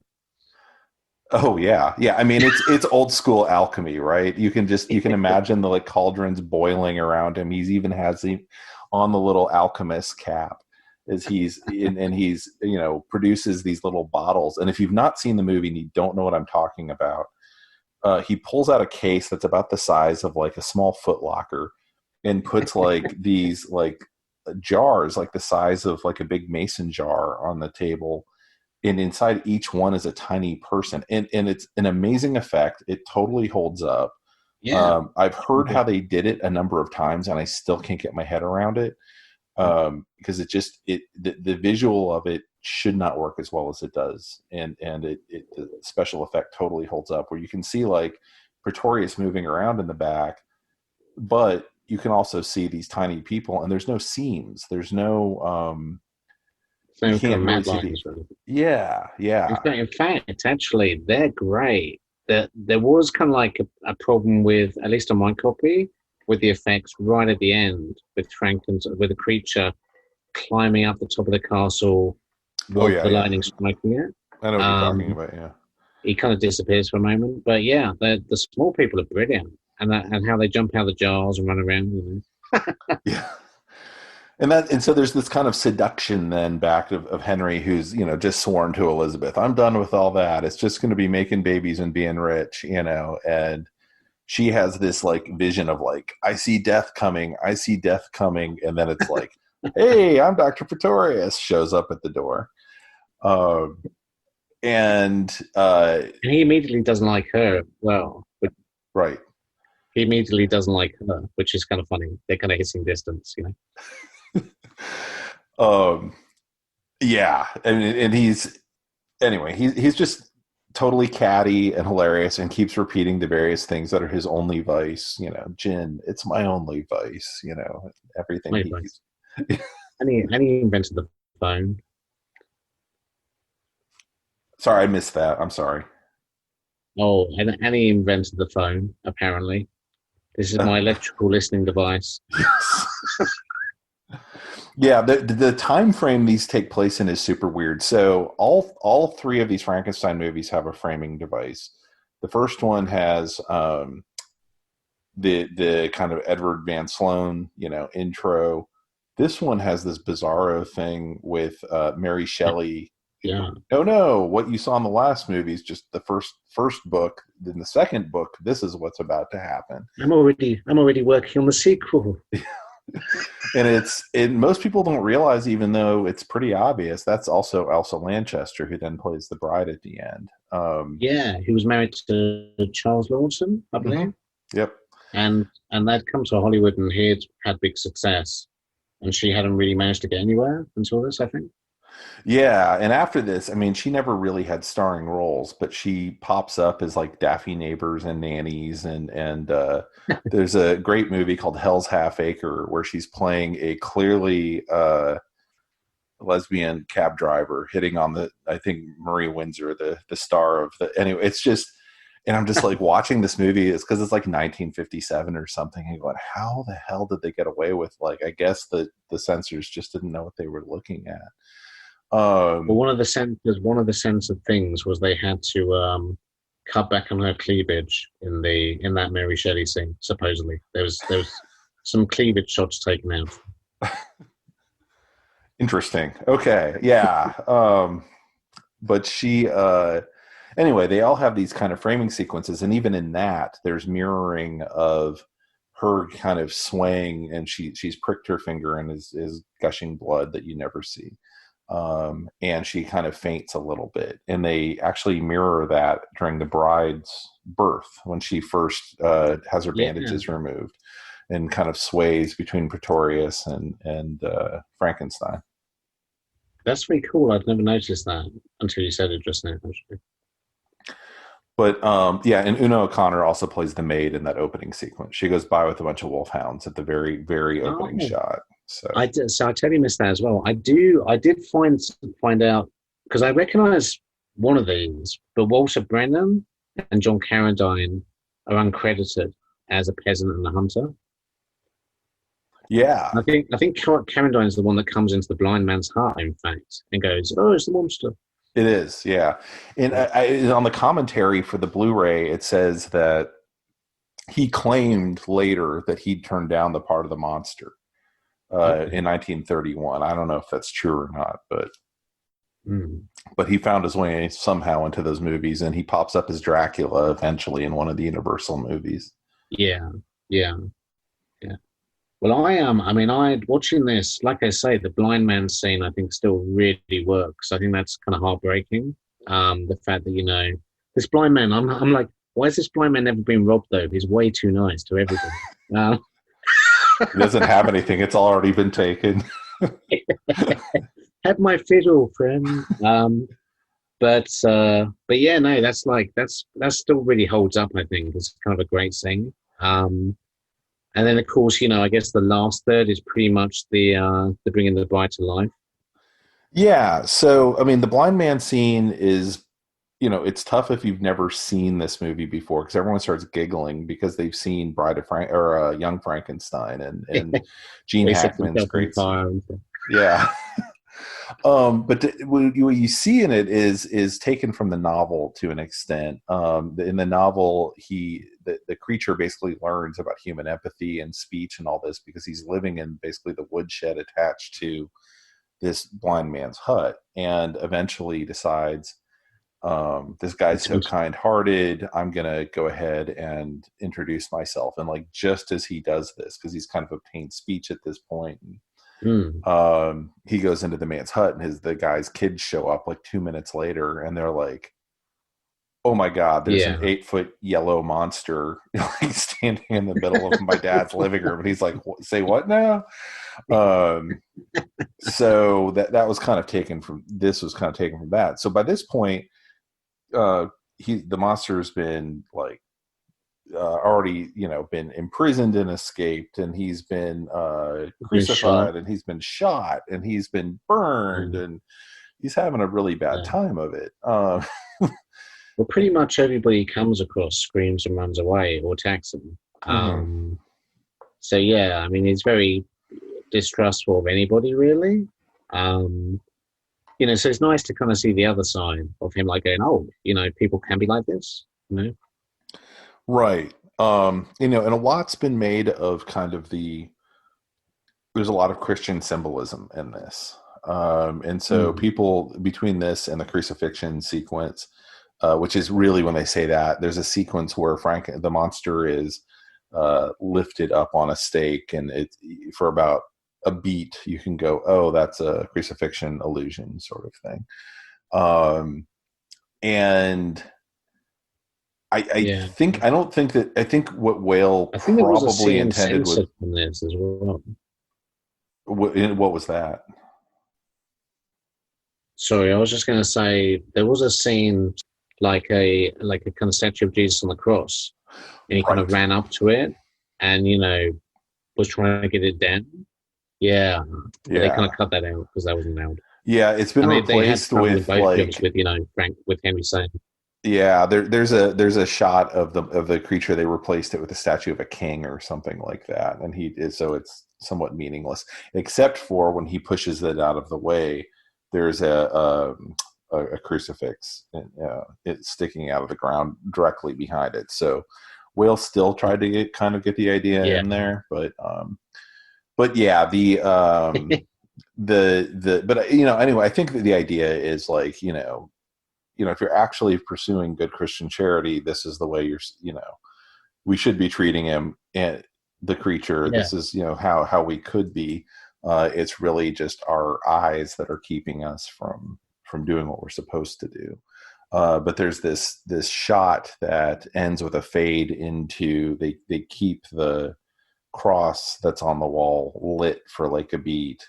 Oh yeah, yeah. I mean, it's old school alchemy, right? You can imagine the like cauldrons boiling around him. He's even has the on the little alchemist cap as he's produces these little bottles. And if you've not seen the movie and you don't know what I'm talking about, he pulls out a case that's about the size of like a small Foot Locker and puts like these like jars like the size of like a big mason jar on the table, and inside each one is a tiny person, and it's an amazing effect. It totally holds up. Yeah. I've heard how they did it a number of times, and I still can't get my head around it, because the visual of it should not work as well as it does, and the special effect totally holds up, where you can see like Pretorius moving around in the back, but you can also see these tiny people, and there's no seams, there's no you No kind of can't really mad see the. lines. Really. Yeah, yeah. In fact, actually, they're great. There was kind of like a problem with, at least on my copy, with the effects right at the end with Frankenstein, with the creature climbing up the top of the castle Oh with yeah, the yeah. lightning striking it. I know what you're talking Um, about. Yeah, he kind of disappears for a moment, but yeah, the small people are brilliant, and how they jump out of the jars and run around. yeah. And so there's this kind of seduction then back of Henry, who's just sworn to Elizabeth. I'm done with all that. It's just going to be making babies and being rich, and she has this like vision of like, I see death coming, I see death coming, and then it's like, hey, I'm Dr. Pretorius, shows up at the door. Um, and And he immediately doesn't like her. Well, but right. he immediately doesn't like her, which is kind of funny. They're kind of hitting distance. um, yeah, and he's anyway, he's just totally catty and hilarious, and keeps repeating the various things that are his only vice. Gin, it's my only vice. Everything My he advice. keeps. And he invented the phone. Sorry, I missed that. I'm sorry. Oh, and he invented the phone, apparently. This is my electrical listening device. Yeah, the time frame these take place in is super weird. So all three of these Frankenstein movies have a framing device. The first one has the kind of Edward Van Sloan, intro. This one has this bizarro thing with Mary Shelley. Yeah. Oh no, what you saw in the last movie is just the first book. Then the second book, this is what's about to happen. I'm already working on the sequel. And most people don't realize, even though it's pretty obvious, that's also Elsa Lanchester, who then plays the bride at the end. Yeah, he was married to Charles Lawson, I Mhm. believe. Yep. And they'd come to Hollywood and he had big success. And she hadn't really managed to get anywhere until this, I think. Yeah, and after this, I mean, she never really had starring roles, but she pops up as like Daffy Neighbors and Nannies, and there's a great movie called Hell's Half Acre where she's playing a clearly lesbian cab driver hitting on I think Marie Windsor, the star of the. Anyway, it's just, and I'm just like watching this movie. It's because it's like 1957 or something, and going, how the hell did they get away with, like, I guess the censors just didn't know what they were looking at. But one of the censored things was they had to cut back on her cleavage in that Mary Shelley scene. Supposedly, there was some cleavage shots taken out. Interesting. Okay. Yeah. But she anyway, they all have these kind of framing sequences, and even in that there's mirroring of her kind of swaying, and she's pricked her finger and is gushing blood that you never see. and she kind of faints a little bit. And they actually mirror that during the bride's birth when she first has her Yeah, bandages removed and kind of sways between Pretorius and Frankenstein. that's pretty cool. I'd never noticed that until you said it just now. Actually. But yeah, and Una O'Connor also plays the maid in that opening sequence. She goes by with a bunch of wolfhounds at the very, very opening Oh, shot. So I did. So I totally missed that as well. I do. I did find out because I recognize one of these, but Walter Brennan and John Carradine are uncredited as a peasant and a hunter. yeah, I think Carradine is the one that comes into the blind man's hut, in fact, and goes, "Oh, it's the monster." it is. Yeah, and on the commentary for the Blu-ray, it says that he claimed later that he'd turned down the part of the monster Okay. in 1931. I don't know if that's true or not, Mm. but he found his way somehow into those movies, and he pops up as Dracula eventually in one of the Universal movies. Yeah, yeah, yeah. Well, I am. I mean, I watching this, like I say, the blind man scene, I think still really works. I think that's kind of heartbreaking. The fact that this blind man, I'm like, why has this blind man never been robbed though? He's way too nice to everybody. Uh, He doesn't have anything; it's already been taken. Have my fiddle, friend. But yeah, no, that still really holds up. I think it's kind of a great scene. And then of course, I guess the last third is pretty much the bringing the bride to life. Yeah. So, I mean, the blind man scene is, it's tough if you've never seen this movie before because everyone starts giggling because they've seen Bride of Frank or Young Frankenstein and Gene They set Hackman's themselves on great. fire. And stuff. Yeah. But what you see in it is taken from the novel to an extent. In the novel, the creature basically learns about human empathy and speech and all this because he's living in basically the woodshed attached to this blind man's hut, and eventually decides, this guy's so kind-hearted, I'm gonna go ahead and introduce myself. And like just as he does this, because he's kind of obtained speech at this point, Mm, he goes into the man's hut, and the guy's kids show up like 2 minutes later, and they're like, "Oh my God, there's an yeah, 8-foot yellow monster like standing in the middle of my dad's living room." And he's like, "Say what now?" Um, so that was kind of taken from this was kind of taken from that. So by this point, the monster's been like already been imprisoned and escaped, and he's been been shot. crucified, and he's been shot, and he's been burned, Mm, and he's having a really bad yeah. time of it. Well, pretty much everybody he comes across screams and runs away or attacks him. Mhm. So yeah, I mean, he's very distrustful of anybody really. Um, so it's nice to kind of see the other side of him, like going, oh, people can be like this. Right. And a lot's been made of kind of there's a lot of Christian symbolism in this. And so Mm, people between this and the crucifixion sequence, which is really when they say that, there's a sequence where the monster is lifted up on a stake, and it for about a beat you can go, oh, that's a crucifixion illusion sort of thing. And yeah. I think what Whale I think there was a probably scene intended was censored from this as well. what was that? Sorry, I was just going to say there was a scene like a kind of statue of Jesus on the cross, and he kind of Right. ran up to it, and was trying to get it down. Yeah, but they kind Yeah. of cut that out because that wasn't allowed. Yeah, it's been And they had replaced fun with with both jokes like, with Frank with Henry saying, yeah, there's a shot of the creature. They replaced it with a statue of a king or something like that, and he is, so it's somewhat meaningless, except for when he pushes it out of the way. There's a crucifix, and it's sticking out of the ground directly behind it. So Whale still tried to get the idea "Yeah, in there, but yeah, the but anyway, I think that the idea is like, if you're actually pursuing good Christian charity, this is the way we should be treating him and the creature. yeah, This is, how we could be. It's really just our eyes that are keeping us from doing what we're supposed to do. But there's this shot that ends with a fade into they keep the cross that's on the wall lit for like a beat,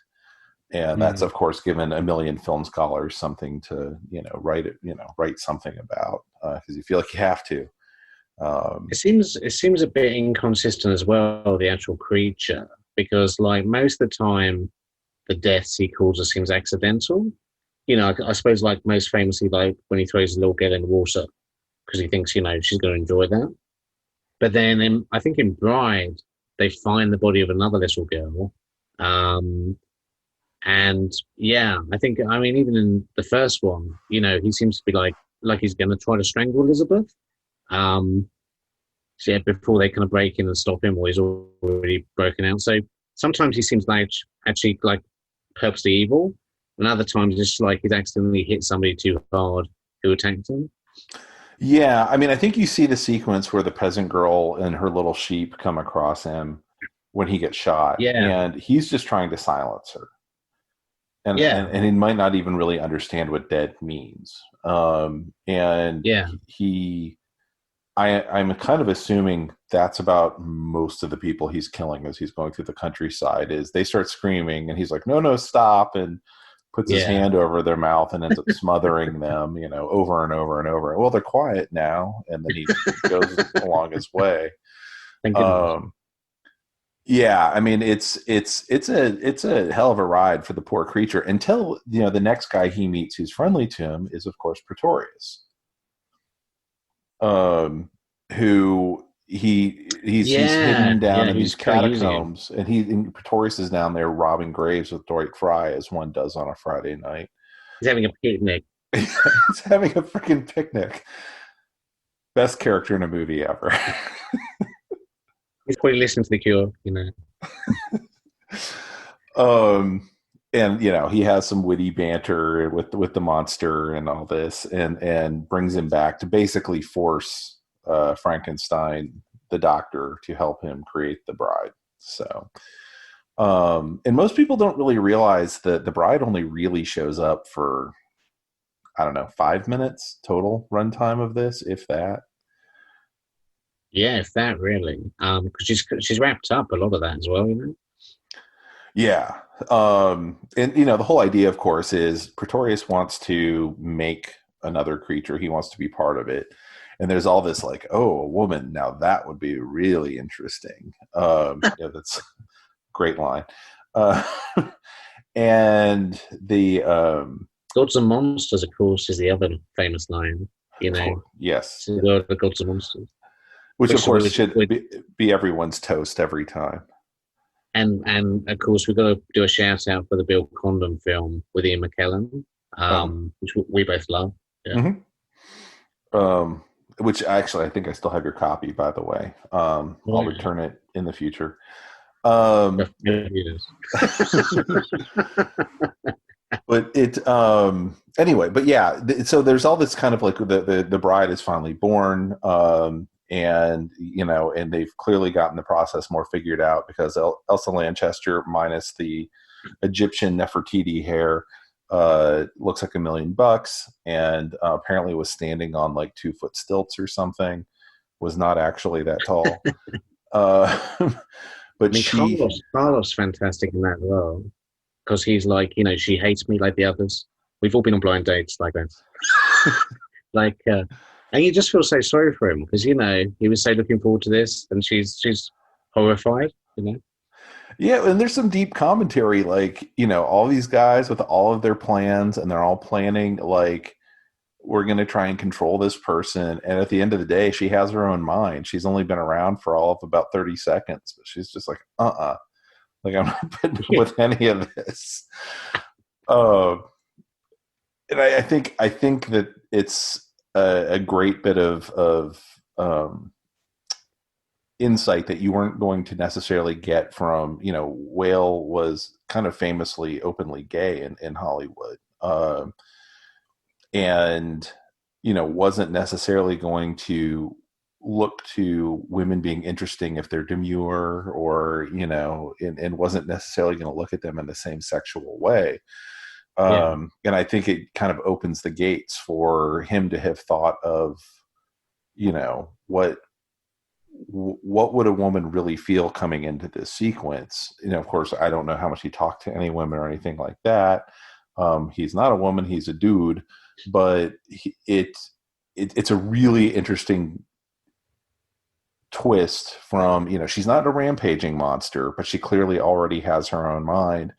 and that's Mm. of course given a million film scholars something to write something about, because you feel like you have to. It seems a bit inconsistent as well, the actual creature, because like most of the time the deaths he causes seems accidental. I suppose like most famously like when he throws the little girl in the water because he thinks she's going to enjoy that. But then I think in Bride they find the body of another little girl, um, and yeah, I mean even in the first one, he seems to be like he's going to try to strangle Elizabeth. Um, so yeah, before they kind of break in and stop him, or he's already broken out. So sometimes he seems like actually like purposely evil, and other times it's just like he's accidentally hit somebody too hard who attacked him. Yeah, I mean, I think you see the sequence where the peasant girl and her little sheep come across him when he gets shot, Yeah, and he's just trying to silence her, and yeah, and he might not even really understand what dead means. And yeah. I'm kind of assuming that's about most of the people he's killing as he's going through the countryside. Is they start screaming, and he's like, "No, no, stop!" and puts his Yeah, hand over their mouth and ends up smothering them, over and over and over. Well, they're quiet now, and then he goes along his way. thank goodness. Um, yeah, I mean, it's a hell of a ride for the poor creature until the next guy he meets who's friendly to him is of course Pretorius, um, who he's Yeah, hidden down yeah, in these he's kind of using him. catacombs, and Pretorius is down there robbing graves with Dwight Fry as one does on a Friday night. He's having a picnic. He's having a freaking picnic. Best character in a movie ever. He's probably listening to The Cure. um, and he has some witty banter with the monster and all this, and brings him back to basically force Frankenstein, the doctor, to help him create the bride. So, and most people don't really realize that the bride only really shows up for, I don't know, 5 minutes total runtime of this, if that. Yeah, if that really, because she's wrapped up a lot of that as well. Yeah. And the whole idea, of course, is Pretorius wants to make another creature. He wants to be part of it. And there's all this like, oh, a woman. Now that would be really interesting. That's a great line. Uh, and the, Gods and Monsters, of course, is the other famous line. You of know, course, yes, to the world of Gods and Monsters, which of which course which, should which be everyone's toast every time. and of course we've got to do a shout out for the Bill Condon film with Ian McKellen, Um, which we both love. Yeah. mhm. um, which actually I think I still have your copy, by the way. I'll Yeah. return it in the future. Um, but it anyway, but yeah, so there's all this kind of like the bride is finally born, and and they've clearly gotten the process more figured out because Elsa Lanchester minus the Egyptian Nefertiti hair looks like $1,000,000, and apparently was standing on like 2 foot stilts or something, was not actually that tall. uh, I but mean, she Carlos fantastic in that role because he's like, she hates me like the others. We've all been on blind dates like that. Like, and you just feel so sorry for him because he was so looking forward to this, and she's horrified. Yeah, and there's some deep commentary, like, all these guys with all of their plans, and they're all planning, like, we're going to try and control this person. And at the end of the day, she has her own mind. She's only been around for all of about 30 seconds, but she's just like, like, I'm not putting up with any of this. Uh, and I think that it's a great bit of insight that you weren't going to necessarily get from, Whale was kind of famously openly gay in Hollywood, and wasn't necessarily going to look to women being interesting if they're demure, or and wasn't necessarily going to look at them in the same sexual way. Yeah. And I think it kind of opens the gates for him to have thought of, what would a woman really feel coming into this sequence. Of course, I don't know how much he talked to any women or anything like that. He's not a woman, he's a dude, but it's a really interesting twist from, she's not a rampaging monster, but she clearly already has her own mind,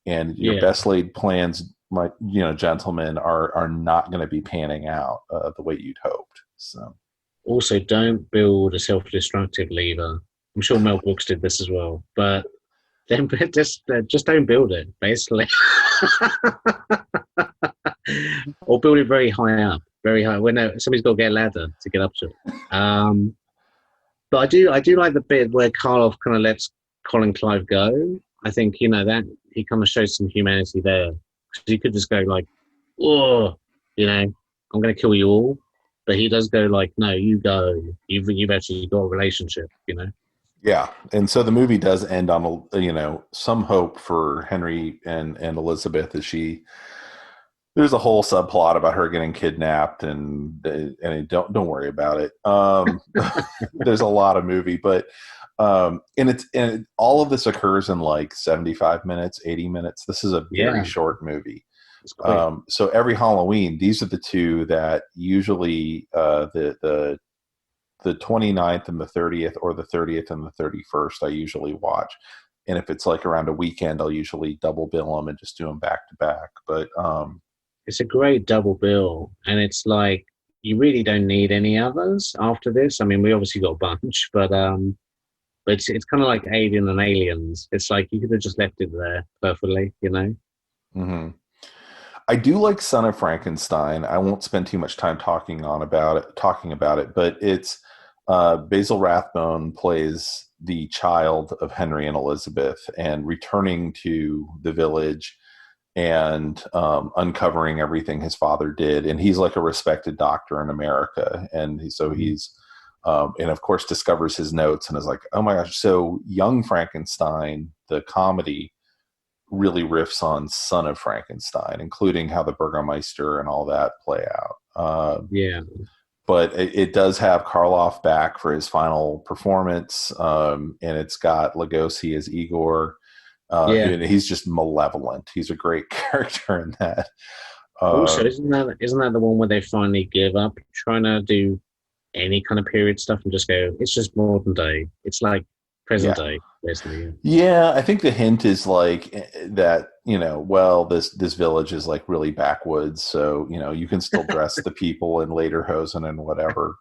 and your Yeah. best laid plans, my gentlemen, are not going to be panning out the way you'd hoped. So Also, don't build a self-destructive lever. I'm sure Mel Brooks did this as well, but then just don't build it, basically, or build it very high up, very high. When somebody's got to get a ladder to get up to it. But I do like the bit where Karloff kind of lets Colin Clive go. I think that he kind of shows some humanity there, because he could just go like, "Oh, I'm going to kill you all," but he does go like, "No, you go. You've actually got a relationship." yeah, and so the movie does end on some hope for Henry and Elizabeth, as there's a whole subplot about her getting kidnapped, and don't worry about it. There's a lot of movie, but and all of this occurs in like 75 minutes, 80 minutes. This is a very Yeah, short movie. it's quick. So every Halloween, these are the two that usually the 29th and the 30th, or the 30th and the 31st, I usually watch. And if it's like around a weekend, I'll usually double bill them and just do them back to back. But It's a great double bill, and it's like you really don't need any others after this. I mean, we obviously got a bunch, but it's kind of like Alien and Aliens. It's like you could have just left it there perfectly. mm-hmm. I do like Son of Frankenstein. I won't spend too much time talking about it, but it's Basil Rathbone plays the child of Henry and Elizabeth, and returning to the village and uncovering everything his father did. And he's like a respected doctor in America, and so he's and of course discovers his notes and is like, oh my gosh. So Young Frankenstein, the comedy, really riffs on Son of Frankenstein, including how the Burgermeister and all that play out. Yeah, But it does have Karloff back for his final performance, and it's got Lugosi as Igor. yeah. And he's just malevolent. He's a great character in that. Also, Um, isn't that the one where they finally give up trying to do any kind of period stuff and just go, it's just modern day. It's like present yeah, day, basically. yeah. I think the hint is like that. Well, this village is like really backwoods, so you can still dress the people in lederhosen and whatever.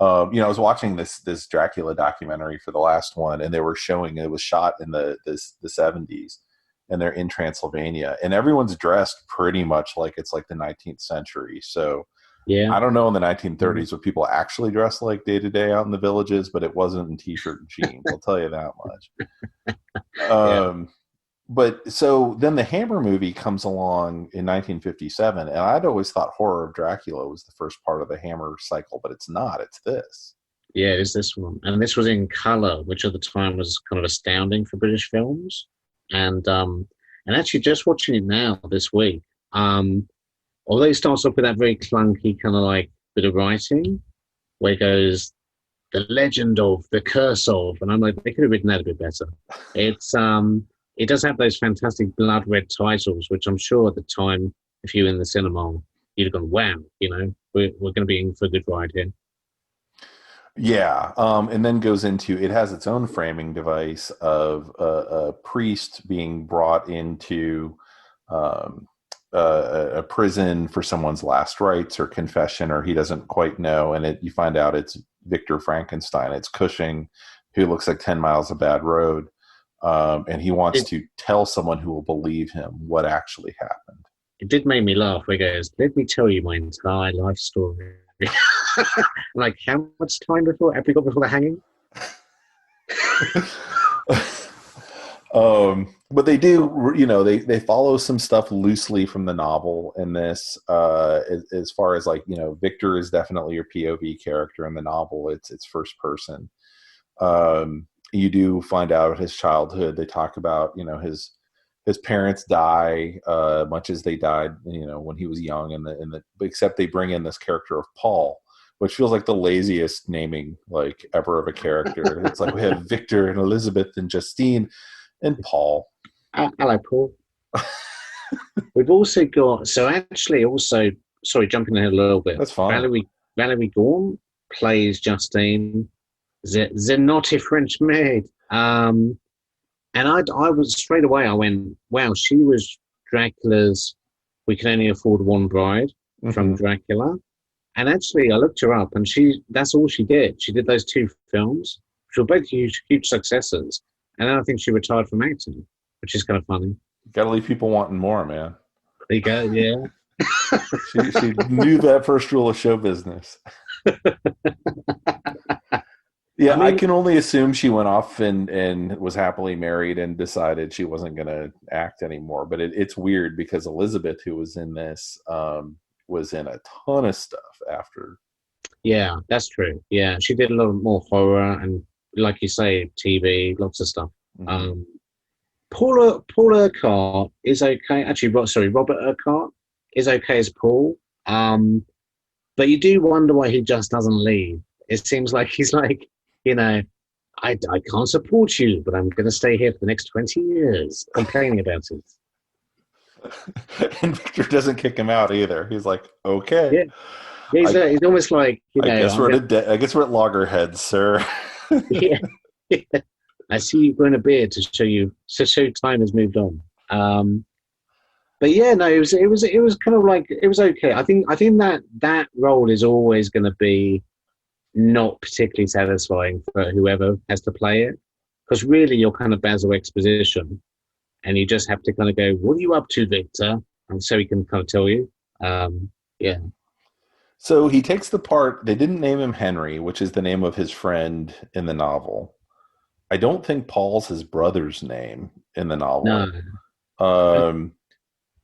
I was watching this Dracula documentary for the last one, and they were showing it was shot in the 70s, and they're in Transylvania, and everyone's dressed pretty much like it's like the 19th century. So Yeah. I don't know in the Mhm. 1930s what people actually dress like day to day out in the villages, but it wasn't in t-shirt and jeans. I'll tell you that much. Yeah. Um, but so then the Hammer movie comes along in 1957, and I'd always thought Horror of Dracula was the first part of the Hammer cycle, but it's not. It's this. Yeah, it is this one. And this was in color, which at the time was kind of astounding for British films. And actually just watching it now this week, although it starts off with that very clunky kind of like bit of writing where it goes, the legend of, the curse of, and I'm like, they could have written that a bit better. It does have those fantastic blood red titles, which I'm sure at the time, if you were in the cinema, you'd have gone, wow, we're going to be in for a good ride here. Yeah, and then goes into it has its own framing device of a priest being brought into um, a prison for someone's last rites or confession, or he doesn't quite know, and you find out it's Victor Frankenstein. It's Cushing, who looks like 10 miles of bad road, and he wants It, to tell someone who will believe him what actually happened. it did make me laugh where it goes, let me tell you my entire life story. Like, how much time have we got before the hanging? But they do, they follow some stuff loosely from the novel in this. As far as like, Victor is definitely your POV character in the novel. It's first person. You do find out his childhood. They talk about, his parents die, much as they died, when he was young. Except they bring in this character of Paul, which feels like the laziest naming like ever of a character. It's like we have Victor and Elizabeth and Justine and Paul. Hello, Paul. We've also got, so actually also, sorry, jumping ahead a little bit, That's fine. Valerie Gorn plays Justine, the naughty French maid. And I was straight away, I went, wow, she was Dracula's We Can Only Afford One Bride from Dracula. And actually, I looked her up, and that's all she did. She did those two films, which were both huge successes. And then I think she retired from acting, which is kind of funny. Gotta leave people wanting more, man. There you go, yeah. She knew that first rule of show business. Yeah, I can only assume she went off and was happily married and decided she wasn't going to act anymore. But it's weird because Elizabeth, who was in this, was in a ton of stuff after. Yeah, that's true. Yeah, she did a lot more horror and, like you say, TV, lots of stuff. Mm-hmm. Paul Urquhart is okay. Actually, sorry, Robert Urquhart is okay as Paul. But you do wonder why he just doesn't leave. It seems like he's like, I can't support you, but I'm going to stay here for the next 20 years, complaining about it. And Victor doesn't kick him out either. He's like, okay. Yeah, he's almost like, I guess we're at loggerheads, sir. Yeah. I see you've grown a beard to show time has moved on. But yeah, no, it was kind of like, it was okay. I think that role is always going to be not particularly satisfying for whoever has to play it, because really you're kind of Basil exposition, and you just have to kind of go, "What are you up to, Victor?" And so he can kind of tell you. Yeah. So he takes the part. They didn't name him Henry, which is the name of his friend in the novel. I don't think Paul's his brother's name in the novel. No.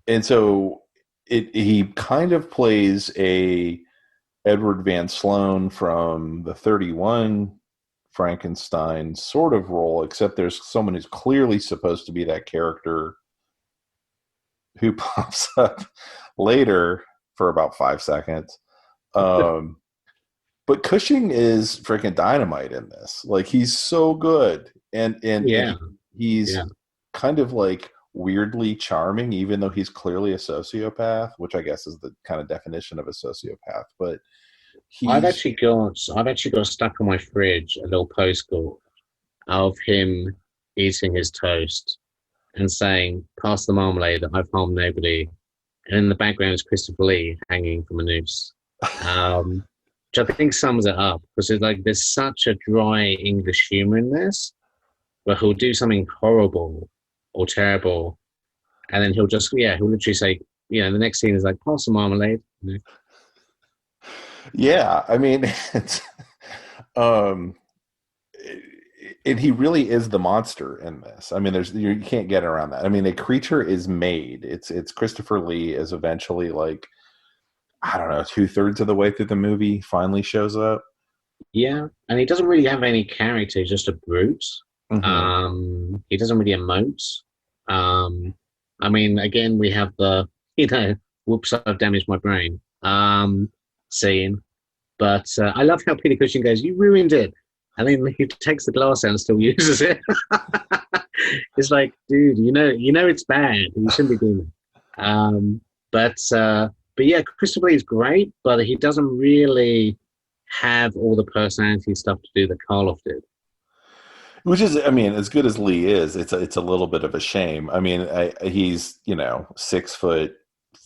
And so he kind of plays a Edward Van Sloan from the 31 Frankenstein sort of role, except there's someone who's clearly supposed to be that character who pops up later for about 5 seconds. But Cushing is freaking dynamite in this. Like, he's so good. And he's kind of like weirdly charming, even though he's clearly a sociopath, which I guess is the kind of definition of a sociopath. But I've actually got stuck on my fridge a little postcard of him eating his toast and saying, "Pass the marmalade, I've harmed nobody." And in the background is Christopher Lee hanging from a noose. Which I think sums it up, because it's like there's such a dry English humor in this, where he'll do something horrible or terrible, and then he'll literally say, the next scene is like, "Pass the marmalade." Yeah, I mean, it's, and he really is the monster in this. I mean, you can't get around that. I mean, the creature is made. It's Christopher Lee is eventually, like, I don't know, 2/3 of the way through the movie, finally shows up. Yeah, and he doesn't really have any character. He's just a brute. Mm-hmm. He doesn't really emote. I mean, again, we have the, whoops, I've damaged my brain scene. But I love how Peter Cushing goes, "You ruined it." And then he takes the glass out and still uses it. It's like, dude, it's bad. You shouldn't be doing it. But yeah, Christopher Lee is great, but he doesn't really have all the personality stuff to do that Karloff did. Which is, I mean, as good as Lee is, it's a little bit of a shame. I mean, he's 6'4"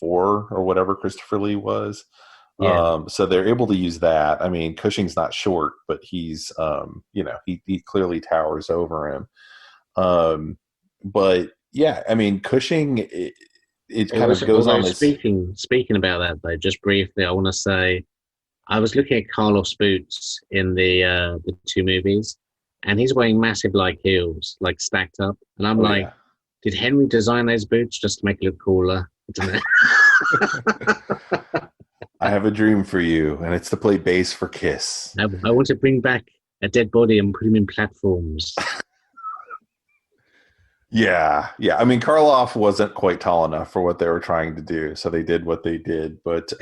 or whatever Christopher Lee was. Yeah. So they're able to use that. I mean, Cushing's not short, but he's he clearly towers over him. But yeah, I mean, Cushing it kind of goes on this. Speaking about that though, just briefly, I want to say I was looking at Karloff's boots in the two movies, and he's wearing massive like heels, like stacked up. And I'm Oh like, yeah. did Henry design those boots just to make it look cooler? I don't know. I have a dream for you, and it's to play bass for Kiss. I want to bring back a dead body and put him in platforms. Yeah, yeah. I mean, Karloff wasn't quite tall enough for what they were trying to do, so they did what they did. But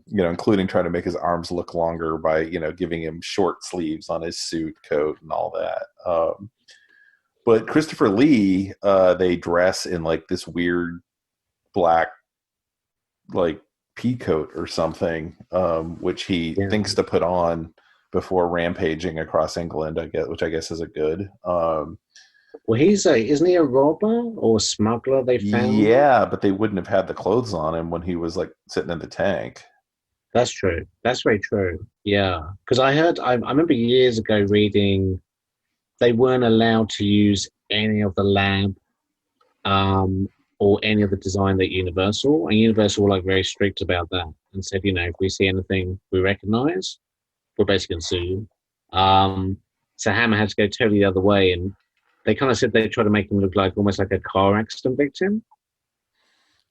including trying to make his arms look longer by giving him short sleeves on his suit coat and all that. But Christopher Lee, they dress in like this weird black like pea coat or something, which he Yeah. thinks to put on before rampaging across England. I guess, which I guess is a good. Well, isn't he a robber or a smuggler they found? Yeah, but they wouldn't have had the clothes on him when he was like sitting in the tank. That's true. That's very true. Yeah. Because I remember years ago reading they weren't allowed to use any of the lab um, or any of the design at Universal. And Universal were like very strict about that and said, if we see anything we recognize, we're basically going to sue you. So Hammer had to go totally the other way. And they kind of said they tried to make him look like almost like a car accident victim.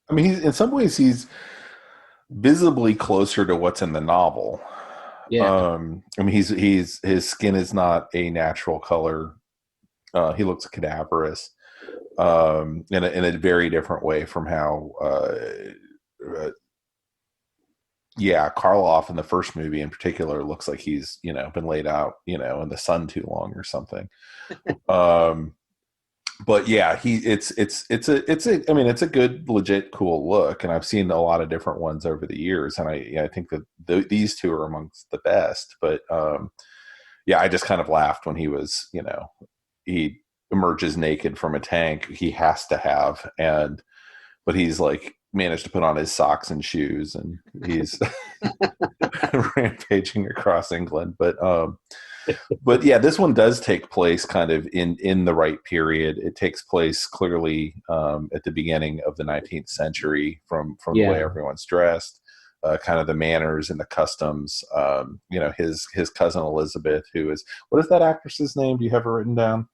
I mean, in some ways, he's visibly closer to what's in the novel. Yeah. I mean, he's his skin is not a natural color. He looks cadaverous, in a very different way from how, Karloff in the first movie in particular looks like he's been laid out in the sun too long or something. um, but yeah, it's a good legit cool look, and I've seen a lot of different ones over the years, and I think that these two are amongst the best. But yeah, I just kind of laughed when he emerges naked from a tank. He has to have, but he's like managed to put on his socks and shoes, and he's rampaging across England. But yeah, this one does take place kind of in the right period. It takes place clearly at the beginning of the 19th century from the way Yeah. everyone's dressed, kind of the manners and the customs. His cousin Elizabeth, who is, what is that actress's name? Do you have it written down?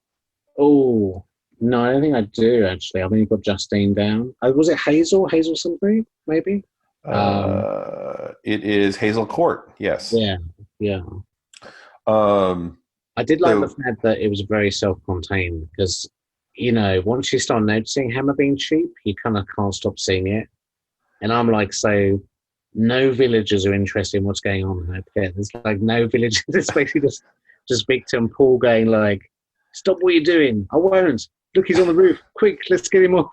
Oh, no, I don't think I do actually. I think you've got Justine down. Was it Hazel? Hazel something, maybe? It is Hazel Court. Yes. Yeah, yeah. Um, I did like the so fact that it was very self-contained because, once you start noticing Hammer being cheap, you kind of can't stop seeing it. And I'm like, so no villagers are interested in what's going on in her pit. There's like no villagers. It's basically just Victor and Paul going like, stop what you're doing. I won't. Look, he's on the roof. Quick, let's get him off.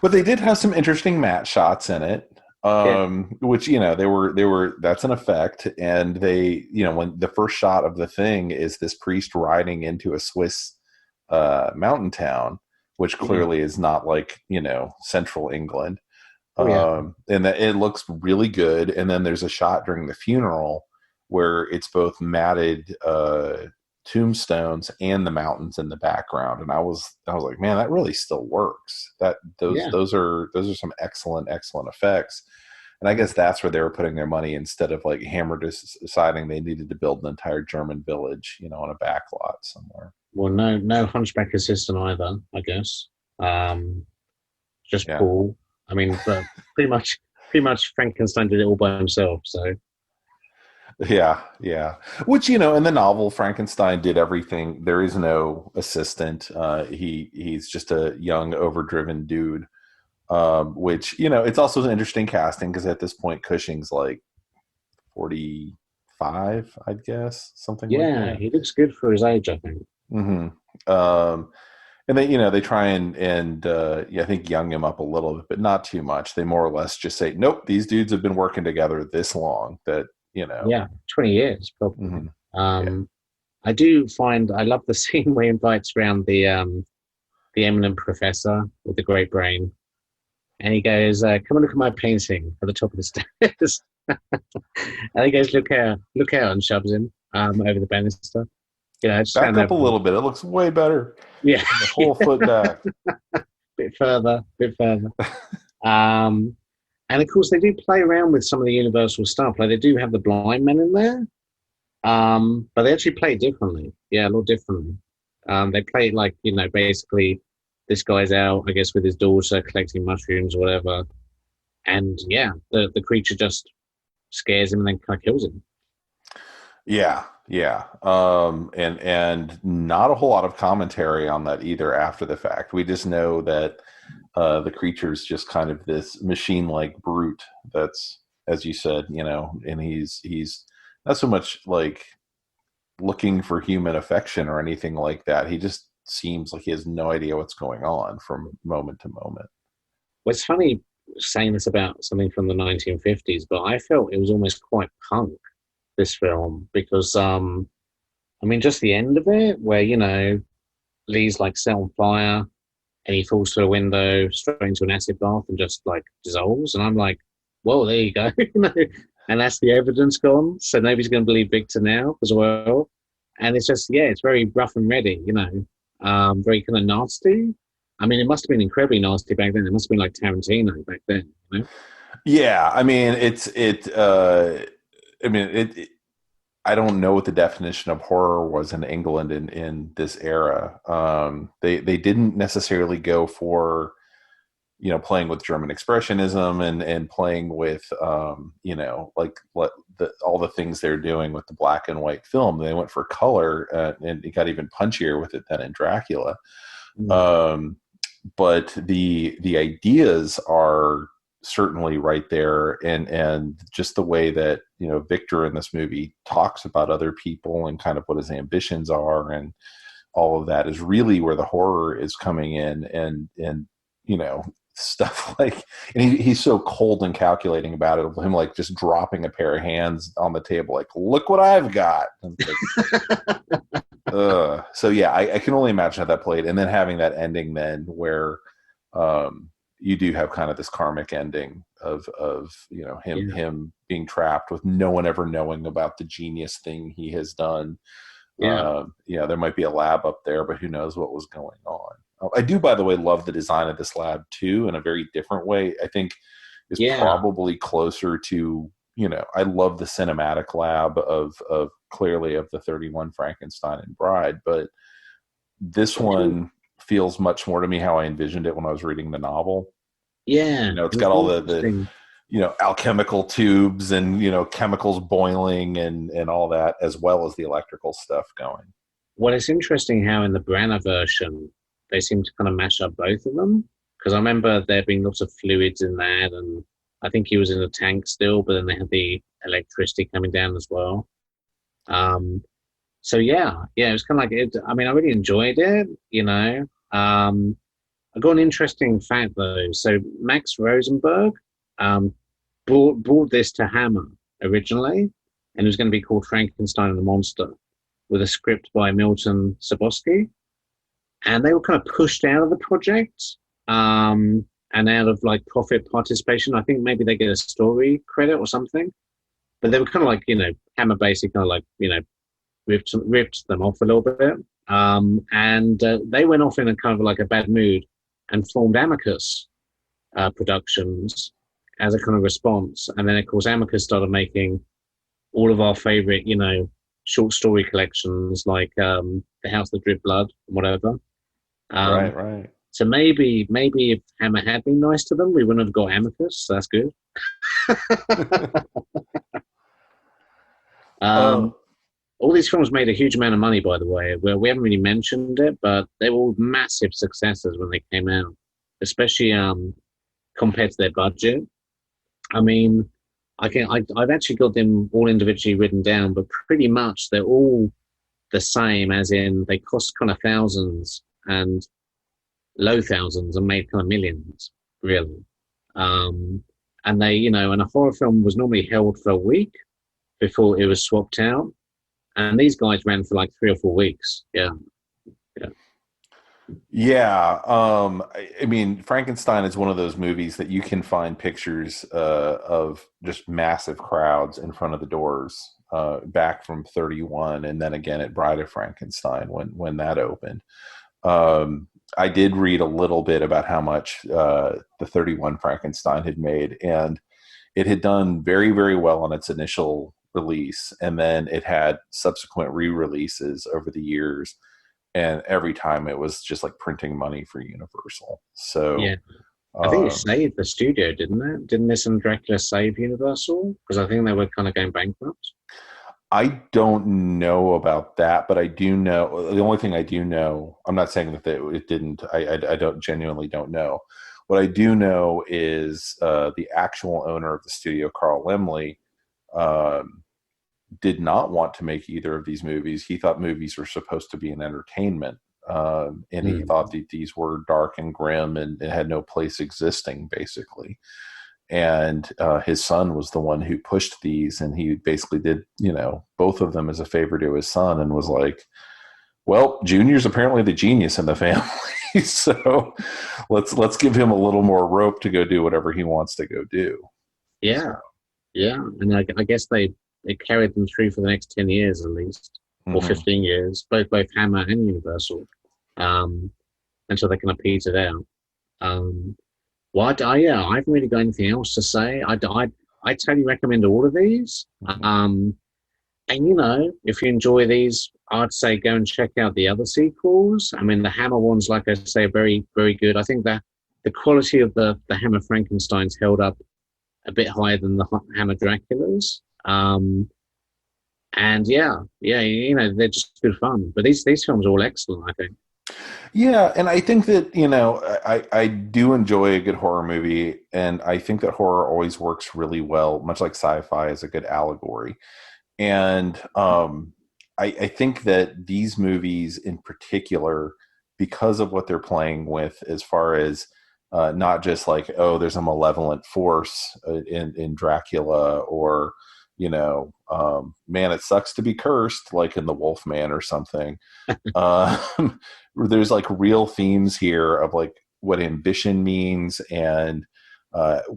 but they did have some interesting matte shots in it, Yeah, which they were that's an effect. And they, when the first shot of the thing is this priest riding into a Swiss mountain town, which yeah. clearly is not like central England. Oh, yeah. And that it looks really good. And then there's a shot during the funeral where it's both matted tombstones and the mountains in the background, and I was like, man, that really still works. That Yeah. those are some excellent effects. And I guess that's where they were putting their money, instead of like Hammer deciding they needed to build an entire German village on a back lot somewhere. Well, no Hunchback assistant either, I guess. Um, just Yeah. Paul. I mean, but pretty much Frankenstein did it all by himself. So Yeah, yeah. Which in the novel, Frankenstein did everything. There is no assistant. He's just a young, overdriven dude. Which it's also an interesting casting, because at this point Cushing's like 45, I'd guess, something like yeah, that. he looks good for his age, I think. Mm-hmm. And they they try and yeah, I think young him up a little bit, but not too much. They more or less just say, nope, these dudes have been working together this long that. Yeah, 20 years probably. Mhm. Yeah. Um, I do find I love the scene where he invites around the eminent professor with the great brain, and he goes, "Come and look at my painting at the top of the stairs." And he goes, look out," and shoves him over the banister. Just Back stand there. up a little bit. It looks way better. Yeah, A whole foot back. bit further, bit further. Um, and of course, they do play around with some of the Universal stuff. Like they do have the blind men in there, But they actually play it differently. Yeah, a lot differently. They play it like, basically this guy's out, I guess, with his daughter collecting mushrooms or whatever. And yeah, the creature just scares him and then kind of kills him. Yeah, yeah. And not a whole lot of commentary on that either after the fact. We just know that the creature's just kind of this machine-like brute that's, as you said, and he's not so much like looking for human affection or anything like that. He just seems like he has no idea what's going on from moment to moment. Well, it's funny saying this about something from the 1950s, but I felt it was almost quite punk, this film, because, I mean, just the end of it, where, Lee's like set on fire and he falls through a window straight into an acid bath and just like dissolves. And I'm like, whoa, there you go. And that's the evidence gone. So nobody's going to believe Victor now as well. And it's just, yeah, it's very rough and ready, very kind of nasty. I mean, it must have been incredibly nasty back then. It must have been like Tarantino back then, Yeah, I mean, it I don't know what the definition of horror was in England in this era. They didn't necessarily go for playing with German expressionism and playing with like what all the things they're doing with the black and white film. They went for color, and it got even punchier with it than in Dracula. Mm. Um, but the ideas are certainly right there, and just the way that Victor in this movie talks about other people and kind of what his ambitions are and all of that is really where the horror is coming in, and stuff like, and he's so cold and calculating about it, him like just dropping a pair of hands on the table like, look what I've got. So yeah, I can only imagine how that played, and then having that ending then where you do have kind of this karmic ending of him Yeah, him being trapped with no one ever knowing about the genius thing he has done. yeah, There might be a lab up there, but who knows what was going on. I do, by the way, love the design of this lab too, in a very different way. I think is yeah. probably closer to, I love the cinematic lab of clearly of the 31 Frankenstein and Bride, but this I think, one feels much more to me how I envisioned it when I was reading the novel. yeah, It's it was got all the interesting. alchemical tubes and chemicals boiling and all that, as well as the electrical stuff going. Well, it's interesting how in the Branagh version they seem to kind of mash up both of them because I remember there being lots of fluids in that, and I think he was in a tank still, but then they had the electricity coming down as well. Um, so yeah, it was kind of like it. I mean, I really enjoyed it. I got an interesting fact though. So Max Rosenberg um, brought this to Hammer originally, and it was going to be called Frankenstein and the Monster, with a script by Milton Sabosky, and they were kind of pushed out of the project, and out of like profit participation. I think maybe they get a story credit or something, but they were kind of like Hammer basically kind of like ripped them off a little bit. And they went off in a kind of like a bad mood and formed Amicus Productions as a kind of response. And then, of course, Amicus started making all of our favorite, short story collections like The House That Dripped Blood and whatever. Right, Um, right. so maybe if Hammer had been nice to them, we wouldn't have got Amicus. So that's good. uh, Um, all these films made a huge amount of money, by the way. Well, we haven't really mentioned it, but they were all massive successes when they came out, especially compared to their budget. I mean, I've actually got them all individually written down, but pretty much they're all the same, as in they cost kind of thousands and low thousands and made kind of millions, really. Um, and and a horror film was normally held for a week before it was swapped out. And these guys ran for like 3 or 4 weeks. Yeah. Yeah. yeah. I mean, Frankenstein is one of those movies that you can find pictures of just massive crowds in front of the doors back from 31, and then again at Bride of Frankenstein when that opened. Um, I did read a little bit about how much the 31 Frankenstein had made, and it had done very, very well on its initial release, and then it had subsequent re-releases over the years, and every time it was just like printing money for Universal. Yeah. So I think it um, saved the studio, didn't it? Didn't this and Dracula save Universal? Because I think they were kind of going bankrupt. I don't know about that, but I do know the only thing I do know. I'm not saying that it didn't. I don't genuinely don't know. What I do know is the actual owner of the studio, Carl Laemmle, um, did not want to make either of these movies. He thought movies were supposed to be an entertainment, and he thought Mm. that these were dark and grim and it had no place existing, basically. And his son was the one who pushed these, and he basically did, both of them as a favor to his son, and was like, "Well, Junior's apparently the genius in the family, so let's give him a little more rope to go do whatever he wants to go do." So, Yeah, yeah, and I guess they carried them through for the next 10 years at least, or mhm. 15 years, both Hammer and Universal, um, until they kind of petered out. Um, yeah, I haven't really got anything else to say. I totally recommend all of these. Mhm. Um, and if you enjoy these, I'd say go and check out the other sequels. I mean, the Hammer ones, like I say, are very, very good. I think that the quality of the Hammer Frankenstein's held up a bit higher than the Hammer Draculas. And yeah, they're just good fun. But these films are all excellent, I think. Yeah, and I think that I do enjoy a good horror movie, and I think that horror always works really well, much like sci-fi is a good allegory. And I think that these movies in particular, because of what they're playing with, as far as not just like, oh, there's a malevolent force in Dracula, or man, it sucks to be cursed, like in The Wolf Man or something. Um, there's like real themes here of like what ambition means, and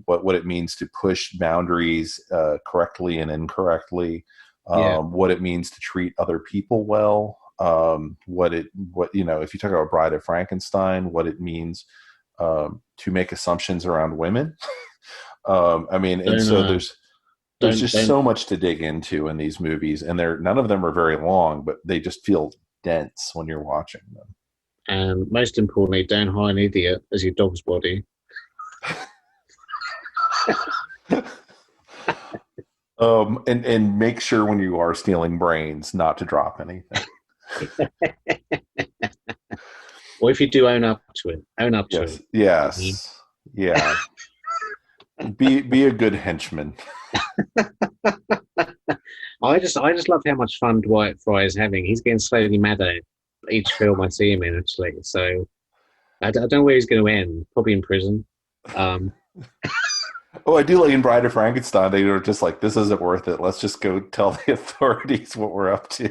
what it means to push boundaries correctly and incorrectly, Yeah, what it means to treat other people well, if you talk about Bride of Frankenstein, what it means to make assumptions around women. I mean, and don't so there's just don't so much to dig into in these movies, and they're none of them are very long, but they just feel dense when you're watching and most importantly, don't hire an idiot as your dog's body. them. And make sure when you are stealing brains not to drop anything. Or if you do, own up to it. Own up to Yes, it. yes, yeah. Be a good henchman. I just love how much fun Dwight Fry is having. He's getting slowly madder each film I see him in, actually. So I don't know where he's going to end. Probably in prison. Um, Oh, I do like in Bride of Frankenstein. They were just like, "This isn't worth it. Let's just go tell the authorities what we're up to."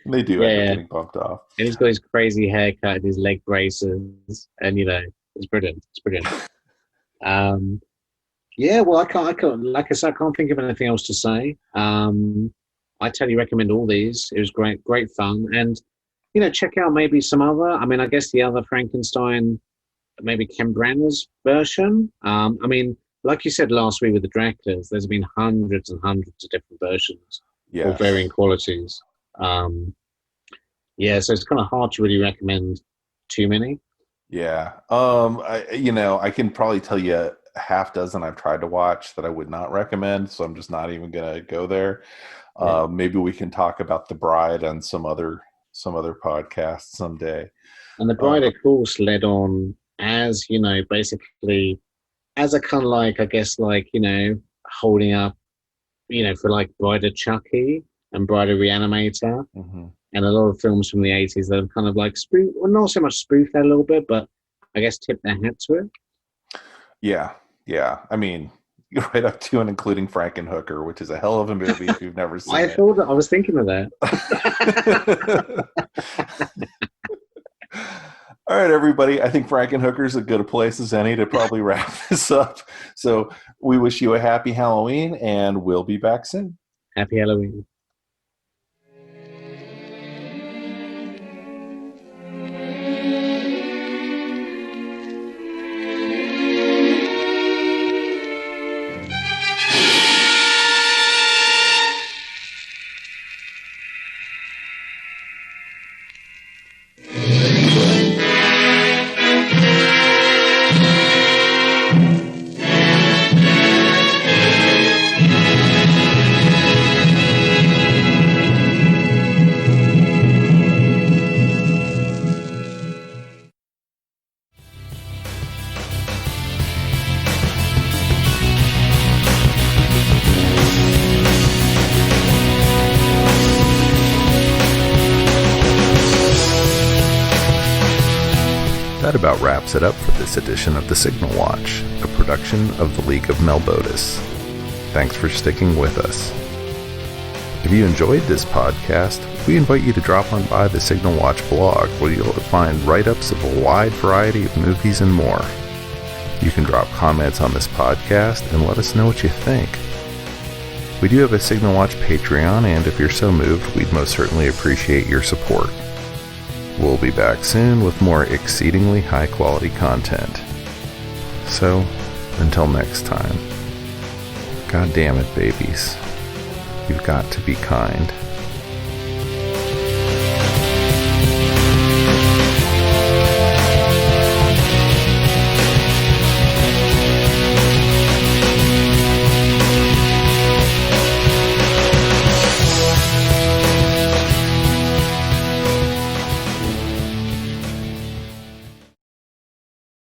And they do end up yeah, getting bumped off. and he's got his crazy haircut and his leg braces, and it's brilliant. It's brilliant. Um, yeah, well, like I said, I can't think of anything else to say. I totally recommend all these. It was great, great fun, and check out maybe some other. I mean, I guess the other Frankenstein, maybe Ken Branagh's version. I mean, like you said last week with the Draculas, there's been hundreds and hundreds of different versions, all varying Yes. qualities. Um, yeah, so it's kind of hard to really recommend too many. Yeah. I can probably tell you a half dozen I've tried to watch that I would not recommend, so I'm just not even gonna go there. Yeah. Maybe we can talk about The Bride on some other podcast someday. And the Uh, Bride, of course, led on as, basically as a kind of like, I guess, like, holding up, for like Bride of Chucky and Bride of Reanimator mhm. and a lot of films from the 80s that have kind of like well, not so much spoofed that a little bit, but I guess tipped their hat to it. Yeah, yeah. I mean, right up to and including Frankenhooker, which is a hell of a movie if you've never I seen it. thought that I was thinking of that. All right, everybody. I think Frankenhooker is as good a place as any to probably wrap this up. So we wish you a happy Halloween, and we'll be back soon. Happy Halloween. that about wraps it up for this edition of the Signal Watch, a production of the League of Melbotus. Thanks for sticking with us. If you enjoyed this podcast, we invite you to drop on by the Signal Watch blog, where you'll find write-ups of a wide variety of movies and more. You can drop comments on this podcast and let us know what you think. We do have a Signal Watch Patreon, and if you're so moved, we'd most certainly appreciate your support. We'll be back soon with more exceedingly high-quality content. So, until next time, God damn it, babies. You've got to be kind.